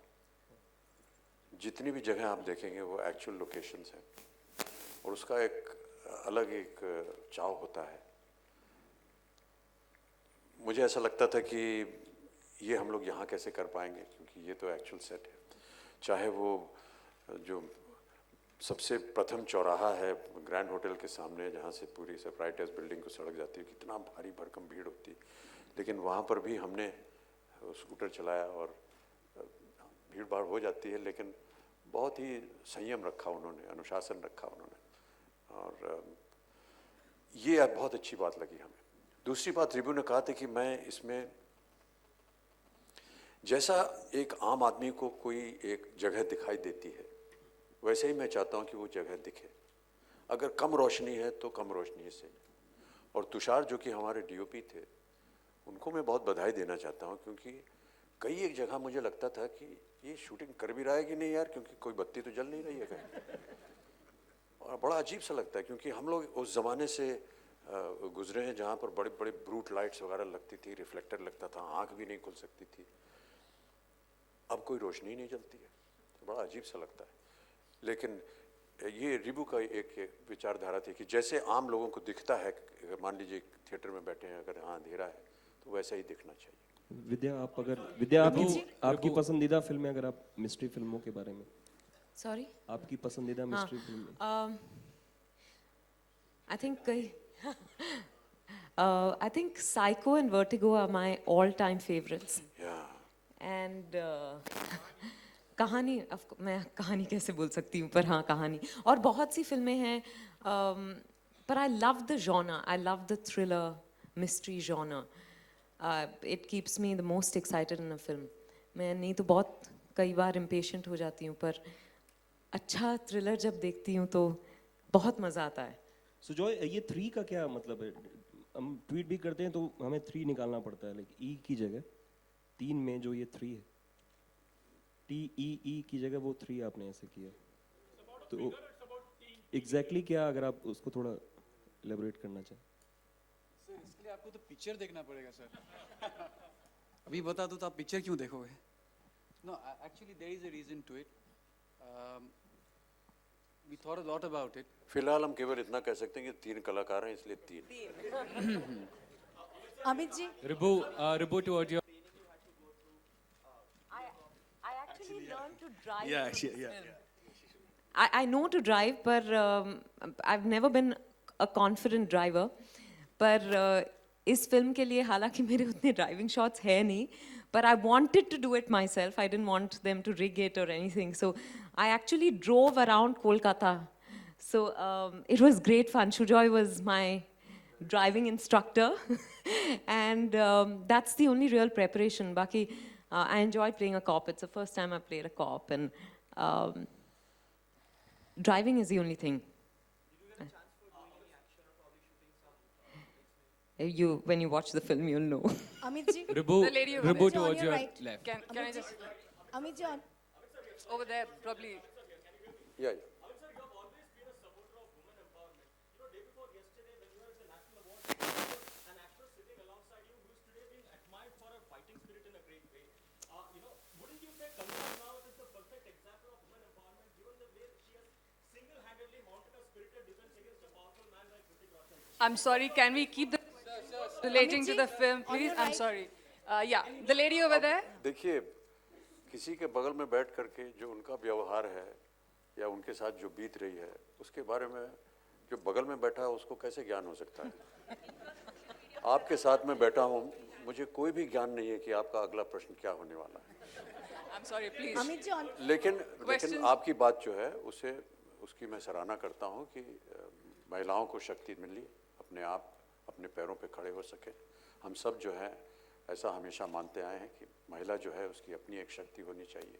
जितनी भी जगह आप देखेंगे वो एक्चुअल लोकेशंस हैं और उसका एक अलग एक चाव होता है। मुझे ऐसा लगता था कि ये हम लोग यहाँ कैसे कर पाएंगे, क्योंकि ये तो एक्चुअल सेट है। चाहे वो जो सबसे प्रथम चौराहा है ग्रैंड होटल के सामने, जहाँ से पूरी सेपराइटर्स बिल्डिंग को सड़क जाती है, कितना भारी भरकम भीड़ होती, लेकिन वहाँ पर भी हमने स्कूटर चलाया और भीड़ भाड़ हो जाती है, लेकिन बहुत ही संयम रखा उन्होंने, अनुशासन रखा उन्होंने, और ये बहुत अच्छी बात लगी हमें। दूसरी बात, रिबू ने कहा था कि मैं इसमें जैसा एक आम आदमी को कोई एक जगह दिखाई देती है, वैसे ही मैं चाहता हूँ कि वो जगह दिखे। अगर कम रोशनी है तो कम रोशनी से। और तुषार जो कि हमारे डीओपी थे, उनको मैं बहुत बधाई देना चाहता हूँ, क्योंकि कई एक जगह मुझे लगता था कि ये शूटिंग कर भी रहा है कि नहीं यार, क्योंकि कोई बत्ती तो जल नहीं रही है कहीं। और बड़ा अजीब सा लगता है, क्योंकि हम लोग उस ज़माने से गुजरे हैं जहाँ पर बड़े बड़े ब्रूट लाइट्स वगैरह लगती थी, रिफ्लेक्टर लगता था, आँख भी नहीं खुल सकती थी। अब कोई रोशनी नहीं जलती है, तो बड़ा अजीब सा लगता है। लेकिन ये रिबू का एक विचारधारा थी कि जैसे आम लोगों को दिखता है, अगर मान लीजिए थिएटर में बैठे हैं, अगर हाँ अंधेरा है तो वैसा ही दिखना चाहिए। विद्या, आपकी पसंदीदा फिल्म है, अगर आप मिस्ट्री फिल्मों के बारे में। सॉरी, आपकी पसंदीदा mystery film? I think Psycho and Vertigo are my all-time favorites. Yeah. And कहानी, मैं कहानी कैसे बोल सकती हूँ, पर हाँ कहानी, और बहुत सी फिल्में हैं, पर I love the genre, I love the thriller, mystery genre. It keeps me the most excited in a film. मैं नहीं तो बहुत कई बार impatient हो जाती हूँ, पर अच्छा thriller जब देखती हूँ तो बहुत मज़ा आता है। सुजॉय, ये 3 का क्या मतलब है? हम ट्वीट भी करते हैं तो हमें 3 निकालना पड़ता है, लेकिन ई की जगह 3 में जो ये 3 है, TEE की जगह वो 3 आपने ऐसे किया, तो एग्जैक्टली क्या, अगर आप उसको थोड़ा एलेबोरेट करना चाहें। सर, इसके लिए आपको तो पिक्चर देखना पड़ेगा सर। अभी बता दूं तो आप पिक्चर क्यों देखोगे? No, actually there is a reason to it. We thought a lot about it. फिलहाल हम केवल इतना कह सकते हैं कि 3 कलाकार हैं, इसलिए 3। Amit ji, Ribu towards your. I actually learned to drive. Yeah. I know to drive, but I've never been a confident driver. पर इस फिल्म के लिए हालांकि मेरे उतने ड्राइविंग शॉट्स है नहीं, but I wanted to do it myself. I didn't want them to rig it or anything. So I actually drove around Kolkata. So it was great fun. Shujoy was my driving instructor. And that's the only real preparation. Baki, I enjoyed playing a cop. It's the first time I played a cop. And driving is the only thing. When you watch the film, you'll know. Amit ji, The lady over Ribu there. towards on your your right. left. Can I just, Amit ji, over there, probably. Yeah. I'm sorry, can we keep the relating to the film, please? I'm sorry. Yeah, the lady over there. देखिए, किसी के बगल में बैठ करके जो उनका व्यवहार है या उनके साथ जो बीत रही है, उसके बारे में जो बगल में बैठा है उसको कैसे ज्ञान हो सकता है? आपके साथ में बैठा हूँ, मुझे कोई भी ज्ञान नहीं है कि आपका अगला प्रश्न क्या होने वाला है। I'm sorry, please. Amit ji, लेकिन आपकी बात जो है उसकी मैं सराहना करता हूँ कि महिलाओं को शक्ति मिली, अपने आप अपने पैरों पे खड़े हो सके। हम सब जो है ऐसा हमेशा मानते आए हैं कि महिला जो है उसकी अपनी एक शक्ति होनी चाहिए।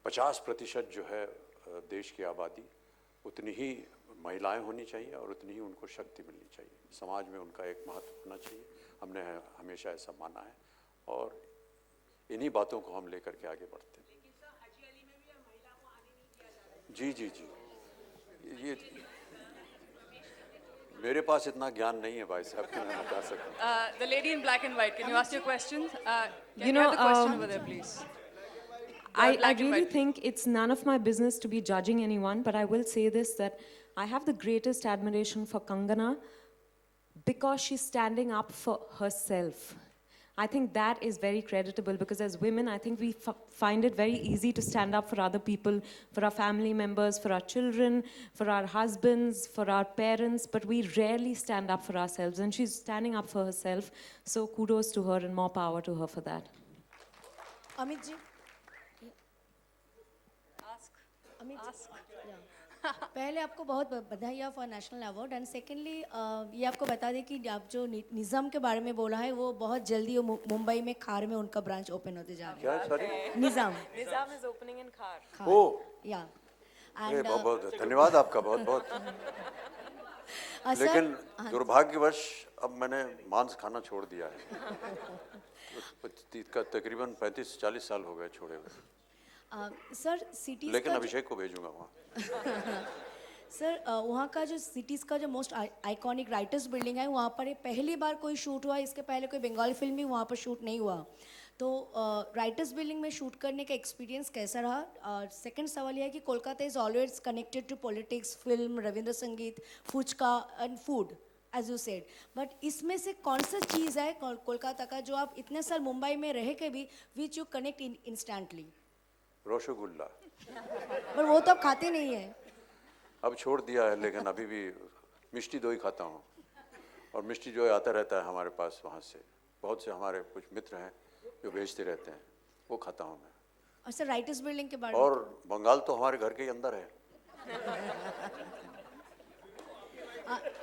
50% जो है देश की आबादी, उतनी ही महिलाएं होनी चाहिए और उतनी ही उनको शक्ति मिलनी चाहिए। समाज में उनका एक महत्व होना चाहिए। हमने हमेशा ऐसा माना है और इन्हीं बातों को हम लेकर के आगे बढ़ते हैं। जी जी जी, ये मेरे पास इतना ज्ञान नहीं है भाई साहब कि मैं बता सकूं। The lady in black and white, can you ask your question? Can You you know, have the question over there, please? I black and really white. think it's none of my business to be judging anyone, but I will say this, that I have the greatest admiration for Kangana because she's standing up for herself. I think that is very creditable because as women, I think we find it very easy to stand up for other people, for our family members, for our children, for our husbands, for our parents, but we rarely stand up for ourselves, and she's standing up for herself. So kudos to her and more power to her for that. Amit ji, पहले आपको बहुत बधाई for national award and secondly ये आपको बता दें कि आप जो निज़ाम के बारे में बोला है वो बहुत जल्दी वो मुंबई में खार में उनका ब्रांच ओपन होते जा रहा है. क्या sorry? Nizam Nizam is opening in Khar. ओ या अरे बहुत बहुत धन्यवाद आपका बहुत बहुत. लेकिन दुर्भाग्यवश अब मैंने मांस खाना छोड़ दिया है. तकरीबन 35-40 साल हो गए छोड़े हुए. सर सिटीज लेकिन अभिषेक को भेजूंगा वहाँ. सर वहाँ का जो सिटीज़ का जो मोस्ट आइकॉनिक राइटर्स बिल्डिंग है वहाँ पर ये पहली बार कोई शूट हुआ. इसके पहले कोई बंगाली फिल्म भी वहाँ पर शूट नहीं हुआ. तो राइटर्स बिल्डिंग में शूट करने का एक्सपीरियंस कैसा रहा? सेकंड सवाल यह है कि Kolkata is always connected to politics, film, Rabindra Sangeet, phuchka and food as you said. But इसमें से कौन सा चीज़ है कोलकाता का जो आप इतने साल मुंबई में रह के भी which you connect instantly? Rasgulla. पर वो तो आप खाते नहीं है. अब छोड़ दिया है लेकिन अभी भी मिष्टी दोई खाता हूँ. और मिष्टी जो आता रहता है हमारे पास वहाँ से. बहुत से हमारे कुछ मित्र हैं जो भेजते रहते हैं, वो खाता हूँ मैं. और सर राइटर्स बिल्डिंग के बारे और बंगाल तो हमारे घर के ही अंदर है.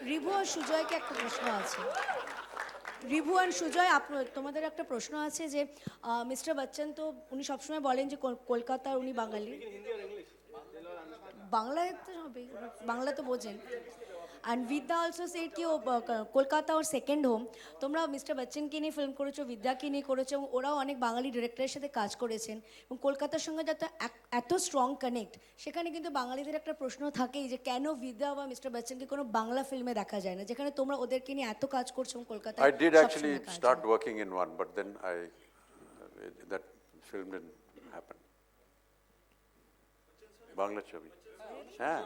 রিভু আর সুজয়কে একটা প্রশ্ন আছে. রিভু আর সুজয় তোমাদের একটা প্রশ্ন আছে যে মিস্টার বচ্চন তো উনি সবসময় বলেন যে কলকাতার উনি বাঙালি. বাংলায় তো হবে, বাংলা তো বোঝেন. অ্যান্ড বিদ্যা অলসো সেড কি ও কলকাতা ওর সেকেন্ড হোম. তোমরা মিস্টার বচ্চনকে নিয়ে ফিল্ম করেছো, বিদ্যাকে নিয়ে করেছো এবং ওরাও অনেক বাঙালি ডিরেক্টরের সাথে কাজ করেছেন এবং কলকাতার সঙ্গে যাতে এত স্ট্রং কানেক্ট, সেখানে কিন্তু বাঙালিদের একটা প্রশ্ন থাকেই যে কেন বিদ্যা বা মিস্টার বচ্চনকে কোনো বাংলা ফিল্মে দেখা যায় না, যেখানে তোমরা ওদেরকে নিয়ে এত কাজ করছো এবং কলকাতায়. I did actually start working in one, but then that film didn't happen. Bangla ছবি. হ্যাঁ.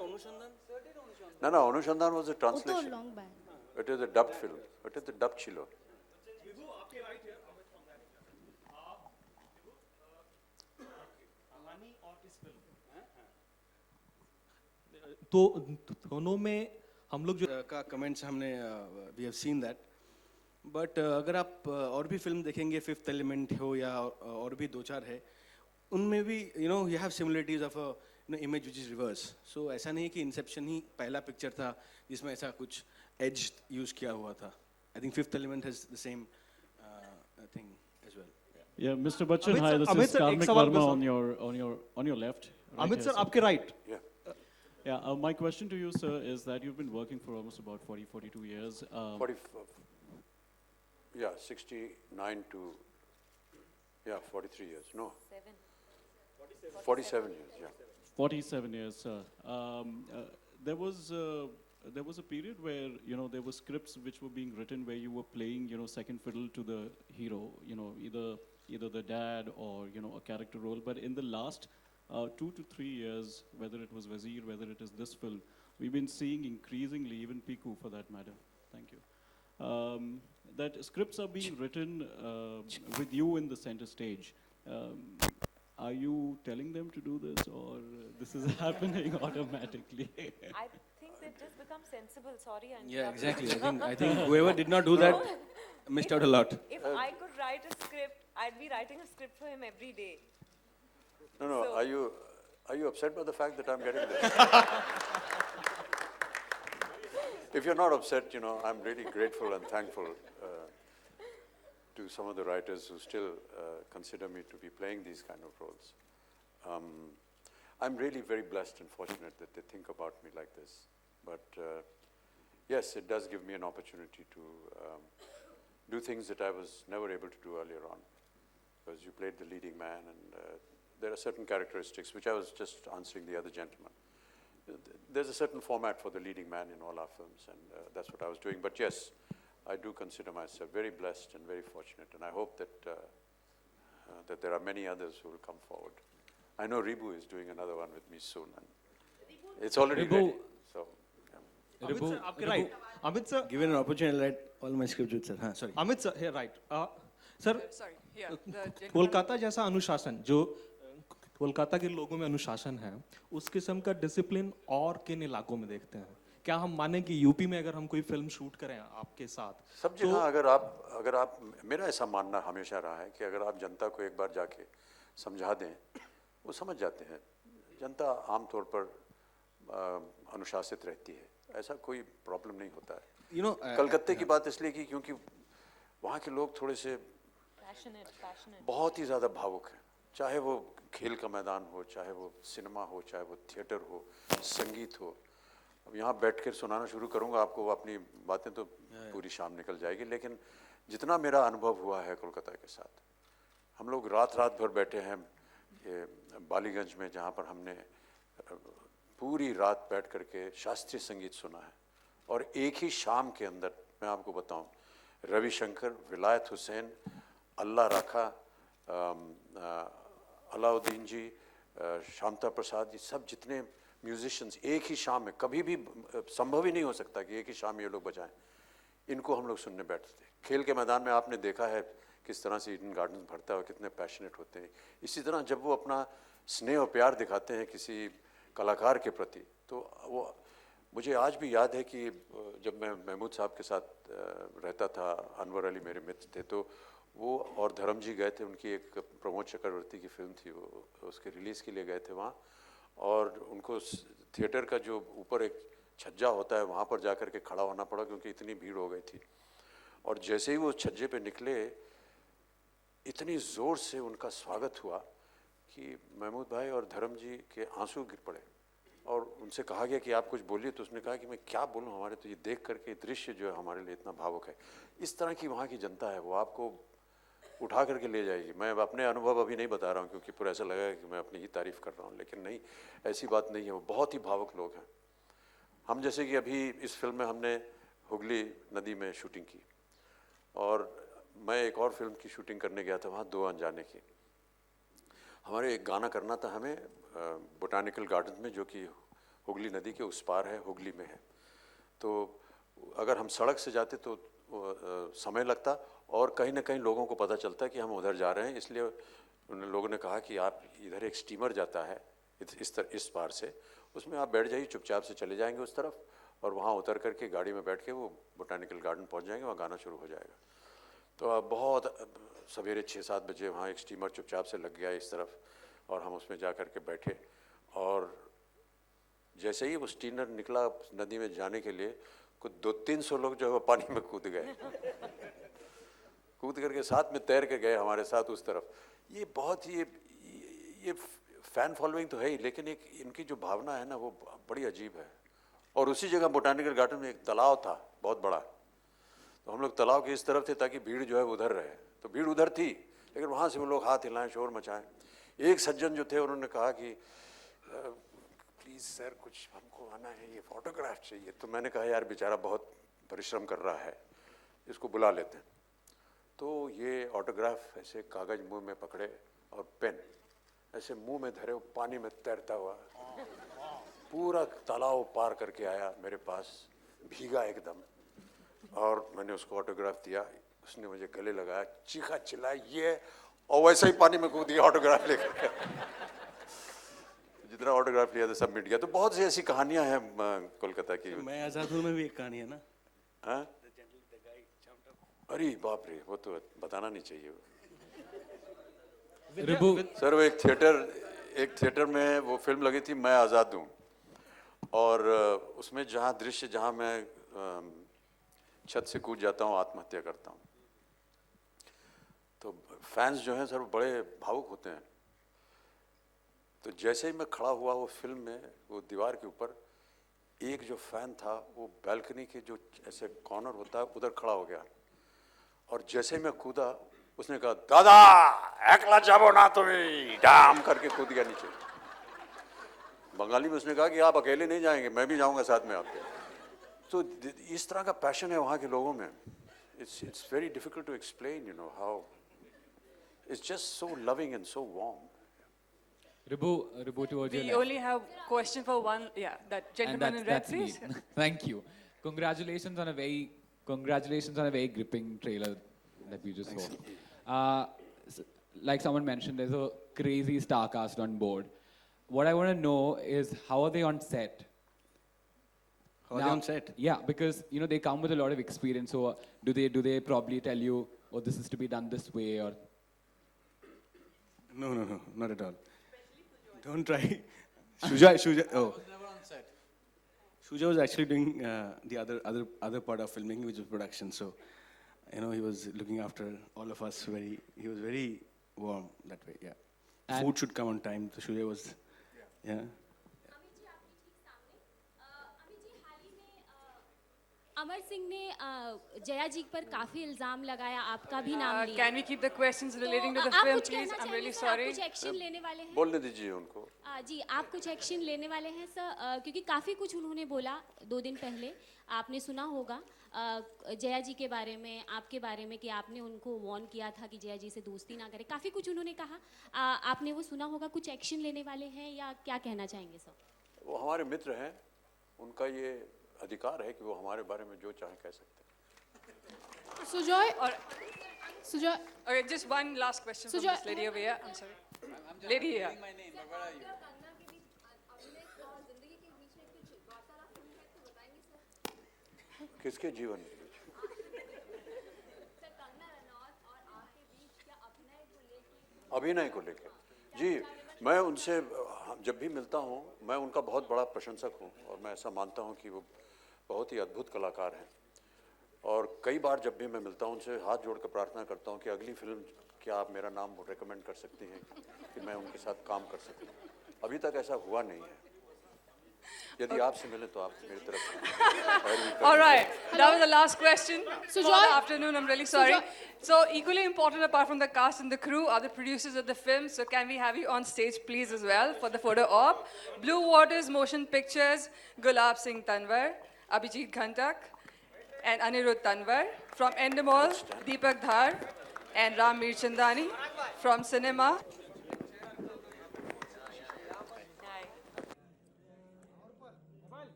No, Anushandhan was a translation. It is a dubbed film. It is a dubbed chilo. तो दोनों में हम लोग जो का कमेंट्स हमने we have seen that. But अगर आप और भी फिल्म देखेंगे, फिफ्थ एलिमेंट हो या और भी 2-4 है, उनमें भी you have similarities of image which is reverse. So ऐसा नहीं है कि इंसेप्शन ही पहला पिक्चर था जिसमें ऐसा कुछ एज यूज किया हुआ था. I think fifth element has the same thing as well. Yeah, Mr. Bachchan, hi. This is Karmik Verma on your left. Amit sir, आपके right. Yeah. My question to you, sir, is that you've been working for almost about 42 years. 69 to 43 years. No. 47 years. Yeah. 47 years, sir. There was a period where there were scripts which were being written where you were playing second fiddle to the hero, either the dad or a character role. But in the last 2 to 3 years, whether it was Wazir, whether it is this film, we've been seeing increasingly, even Piku for that matter, thank you, that scripts are being written with you in the center stage. Are you telling them to do this, or this is happening automatically? I think they've just become sensible. Sorry, yeah, exactly. I think whoever did not do that missed out a lot. If I could write a script, I'd be writing a script for him every day. No. So, are you upset by the fact that I'm getting this? If you're not upset, I'm really grateful and thankful to some of the writers who still consider me to be playing these kind of roles. I'm really very blessed and fortunate that they think about me like this. But yes, it does give me an opportunity to do things that I was never able to do earlier on. Because you played the leading man, and there are certain characteristics, which I was just answering the other gentleman. There's a certain format for the leading man in all our films, and that's what I was doing. But yes, I do consider myself very blessed and very fortunate, and I hope that that there are many others who will come forward. I know Ribu is doing another one with me soon, and it's already ready. So, Amit sir, आपके right. Amit sir, given an opportunity, to write all my scripts with sir. Sorry. Amit sir, here right. Sir, sorry. Yeah. Kolkata जैसा अनुशासन जो कोलकाता के लोगों में अनुशासन है, उस किस्म का डिसिप्लिन और किन इलाकों में देखते हैं? क्या हम माने कि यूपी में अगर हम कोई फिल्म शूट करें आपके साथ, सब जगह अगर आप मेरा ऐसा मानना हमेशा रहा है कि अगर आप जनता को एक बार जाके समझा दें, वो समझ जाते हैं. जनता आमतौर पर अनुशासित रहती है, ऐसा कोई प्रॉब्लम नहीं होता है। कलकत्ते की बात इसलिए की क्योंकि वहाँ के लोग थोड़े से बहुत ही ज़्यादा भावुक हैं, चाहे वो खेल का मैदान हो, चाहे वो सिनेमा हो, चाहे वो थिएटर हो, संगीत हो। अब यहाँ बैठ कर सुनाना शुरू करूँगा आपको अपनी बातें तो पूरी शाम निकल जाएगी, लेकिन जितना मेरा अनुभव हुआ है कोलकाता के साथ, हम लोग रात भर बैठे हैं ये बालीगंज में, जहाँ पर हमने पूरी रात बैठ करके शास्त्रीय संगीत सुना है। और एक ही शाम के अंदर मैं आपको बताऊं, रविशंकर, विलायत हुसैन, अल्लाह राखा, अलाउद्दीन जी, शांता प्रसाद, ये सब जितने म्यूजिशियंस एक ही शाम में, कभी भी संभव ही नहीं हो सकता कि एक ही शाम ये लोग बजाएं, इनको हम लोग सुनने बैठते थे। खेल के मैदान में आपने देखा है किस तरह से ईडन गार्डन भरता है और कितने पैशनेट होते हैं। इसी तरह जब वो अपना स्नेह और प्यार दिखाते हैं किसी कलाकार के प्रति, तो वो मुझे आज भी याद है कि जब मैं महमूद साहब के साथ रहता था, अनवर अली मेरे मित्र थे, तो वो और धर्म जी गए थे, उनकी एक प्रमोद चक्रवर्ती की फिल्म थी, वो उसके रिलीज़ के लिए गए थे वहाँ, और उनको थिएटर का जो ऊपर एक छज्जा होता है वहाँ पर जा कर के खड़ा होना पड़ा क्योंकि इतनी भीड़ हो गई थी। और जैसे ही वो छज्जे पे निकले, इतनी ज़ोर से उनका स्वागत हुआ कि महमूद भाई और धर्म जी के आंसू गिर पड़े, और उनसे कहा गया कि आप कुछ बोलिए, तो उसने कहा कि मैं क्या बोलूं, हमारे तो ये देख करके दृश्य जो है हमारे लिए इतना भावुक है। इस तरह की वहाँ की जनता है, वो आपको उठा करके ले जाएगी। मैं अपने अनुभव अभी नहीं बता रहा हूँ क्योंकि पूरा ऐसा लगेगा कि मैं अपनी ही तारीफ़ कर रहा हूँ, लेकिन नहीं, ऐसी बात नहीं है। वो बहुत ही भावुक लोग हैं। हम जैसे कि अभी इस फिल्म में हमने हुगली नदी में शूटिंग की, और मैं एक और फिल्म की शूटिंग करने गया था वहाँ, दो अनजाने की। हमारे एक गाना करना था हमें बोटानिकल गार्डन में, जो कि हुगली नदी के उस पार है, हुगली में है। तो अगर हम सड़क से जाते तो समय लगता, और कहीं ना कहीं लोगों को पता चलता कि हम उधर जा रहे हैं, इसलिए उन लोगों ने कहा कि आप इधर एक स्टीमर जाता है इस पार से, उसमें आप बैठ जाइए, चुपचाप से चले जाएंगे उस तरफ, और वहाँ उतर करके गाड़ी में बैठ के वो बोटानिकल गार्डन पहुँच जाएंगे, वहाँ गाना शुरू हो जाएगा। तो अब बहुत सवेरे 6-7 बजे वहाँ एक स्टीमर चुपचाप से लग गया इस तरफ, और हम उसमें जा कर के बैठे, और जैसे ही वो स्टीमर निकला नदी में जाने के लिए, कुछ 200-300 लोग जो है वो पानी में कूद गए, कूद करके साथ में तैर के गए हमारे साथ उस तरफ। ये बहुत ही ये फैन फॉलोइंग तो है ही, लेकिन एक इनकी जो भावना है ना, वो बड़ी अजीब है। और उसी जगह बोटानिकल गार्डन में एक तालाब था बहुत बड़ा, तो हम लोग तालाब के इस तरफ थे ताकि भीड़ जो है उधर रहे, तो भीड़ उधर थी, लेकिन वहाँ से वो लोग हाथ हिलाएं, शोर मचाएं। एक सज्जन जो थे उन्होंने कहा कि प्लीज़ सर, कुछ हमको आना है, ये फोटोग्राफ चाहिए। तो मैंने कहा यार बेचारा बहुत परिश्रम कर रहा है, इसको बुला लेते हैं। तो ये ऑटोग्राफ ऐसे कागज़ मुंह में पकड़े और पेन ऐसे मुंह में धरे, पानी में तैरता हुआ पूरा तालाब पार करके आया मेरे पास, भीगा एकदम, और मैंने उसको ऑटोग्राफ दिया। उसने मुझे गले लगाया, चीखा चिल्लाया ये, और वैसे ही पानी में कूद दिया ऑटोग्राफ लेकर। जितना ऑटोग्राफ लिया था सब मिट गया। तो बहुत सी ऐसी कहानियां हैं कोलकाता की। मैं आज़ाद हूँ में भी एक कहानी है ना। हाँ, अरे बाप रे, वो तो बताना नहीं चाहिए। सर वो एक थिएटर में वो फिल्म लगी थी, मैं आज़ाद हूँ, और उसमें जहाँ दृश्य, जहाँ मैं छत से कूद जाता हूँ, आत्महत्या करता हूँ, तो फैंस जो हैं सर बड़े भावुक होते हैं। तो जैसे ही मैं खड़ा हुआ वो फिल्म में, वो दीवार के ऊपर एक जो फैन था, वो बैल्कनी के जो ऐसे कॉर्नर होता है उधर खड़ा हो गया, और जैसे ही मैं कूदा, उसने कहा दादा एकला जाबो ना तुम्हें, डाम करके कूद गया नीचे। बंगाली में उसने कहा कि आप अकेले नहीं जाएंगे, मैं भी जाऊंगा साथ में आपके। तो इस तरह का पैशन है वहाँ के लोगों में। It's very difficult to explain, you know, how it's just so loving and so warm. Ribu, towards your We left. only have question for one, yeah, that gentleman in red, that's me. please. Thank you. Congratulations on a very gripping trailer that we just saw. Like someone mentioned, there's a crazy star cast on board. What I want to know is how are they on set? How are they on set? Yeah, because you know they come with a lot of experience. So do they probably tell you, oh, this is to be done this way, or? No, not at all. Don't try. Shuja, oh. Shuja was actually doing the other part of filming, which was production. So, you know, he was looking after all of us. He was very warm that way. Yeah. And Food should come on time. So Shuja was, yeah. Amar Singh ने जया जी पर काफी इल्जाम लगाया, आपका भी नाम लिया. Can we keep the questions relating to the आप film, कुछ please? कहना I'm really चाहेंगे सर? आप sorry. कुछ एक्शन लेने वाले हैं? बोलने दीजिए उनको. जी, आप कुछ एक्शन लेने वाले हैं सर, क्योंकि काफ़ी कुछ उन्होंने बोला 2 दिन पहले. आपने सुना होगा जया जी के बारे में, आपके बारे में, कि आपने उनको वार्न किया था कि जया जी से दोस्ती ना करें. काफ़ी कुछ उन्होंने कहा. आपने वो सुना होगा. कुछ एक्शन लेने वाले हैं या क्या कहना चाहेंगे सर? वो हमारे मित्र हैं, उनका ये अधिकार है कि वो हमारे बारे में जो चाहे कह सकते हैं. Sujoy. Okay, just one last question from this lady over here. I'm sorry. Lady here. My name, but where are you? किसके जीवन के बीच? अभिनय को लेकर जी, मैं उनसे जब भी मिलता हूँ मैं उनका बहुत बड़ा प्रशंसक हूँ और मैं ऐसा मानता हूँ कि वो बहुत ही अद्भुत कलाकार हैं. और कई बार जब भी मैं मिलता हूँ उनसे हाथ जोड़कर प्रार्थना करता हूँ कि अगली फिल्म क्या आप मेरा नाम रेकमेंड कर सकती हैं कि मैं उनके साथ काम कर सकूँ. अभी तक ऐसा हुआ नहीं है. यदि आपसे मिले तो आप मेरी तरफ से. All right, that was the last question for the afternoon. I'm really sorry. So equally important apart from the cast and the crew are the producers of the film. So can we have you on stage please as well for the photo op? Blue Waters Motion Pictures, Gulab Singh Tanwar, Abhijit Ghantak and Anirudh Tanwar. From Endemol, Deepak Dhar and Ram Mirchandani. From Cinema,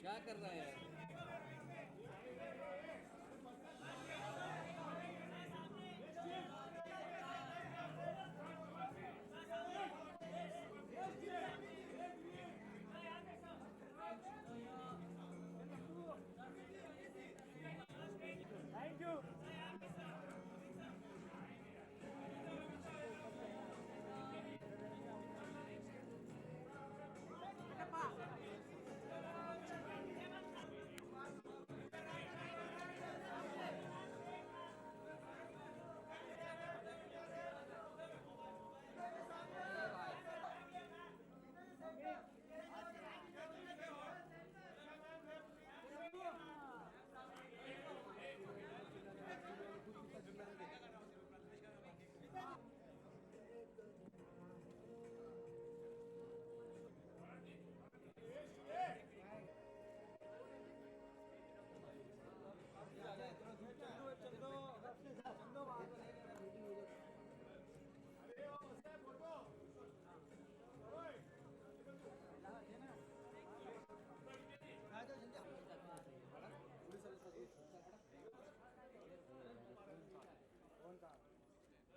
क्या कर रहा है?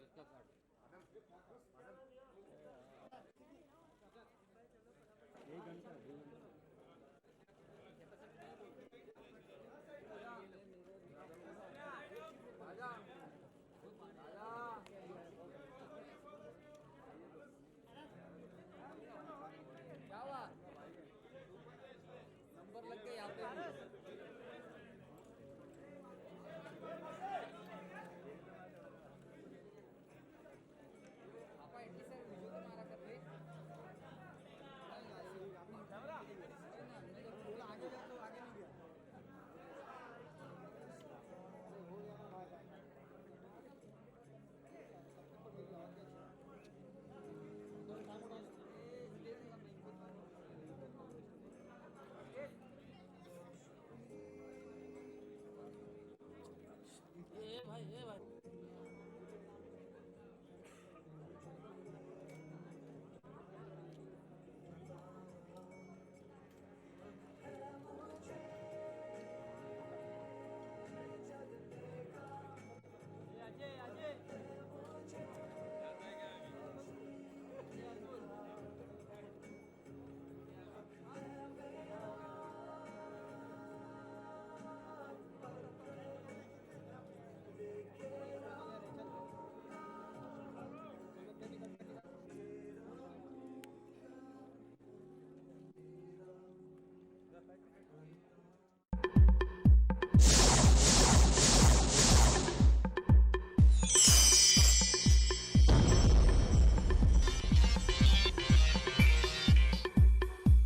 इसका काट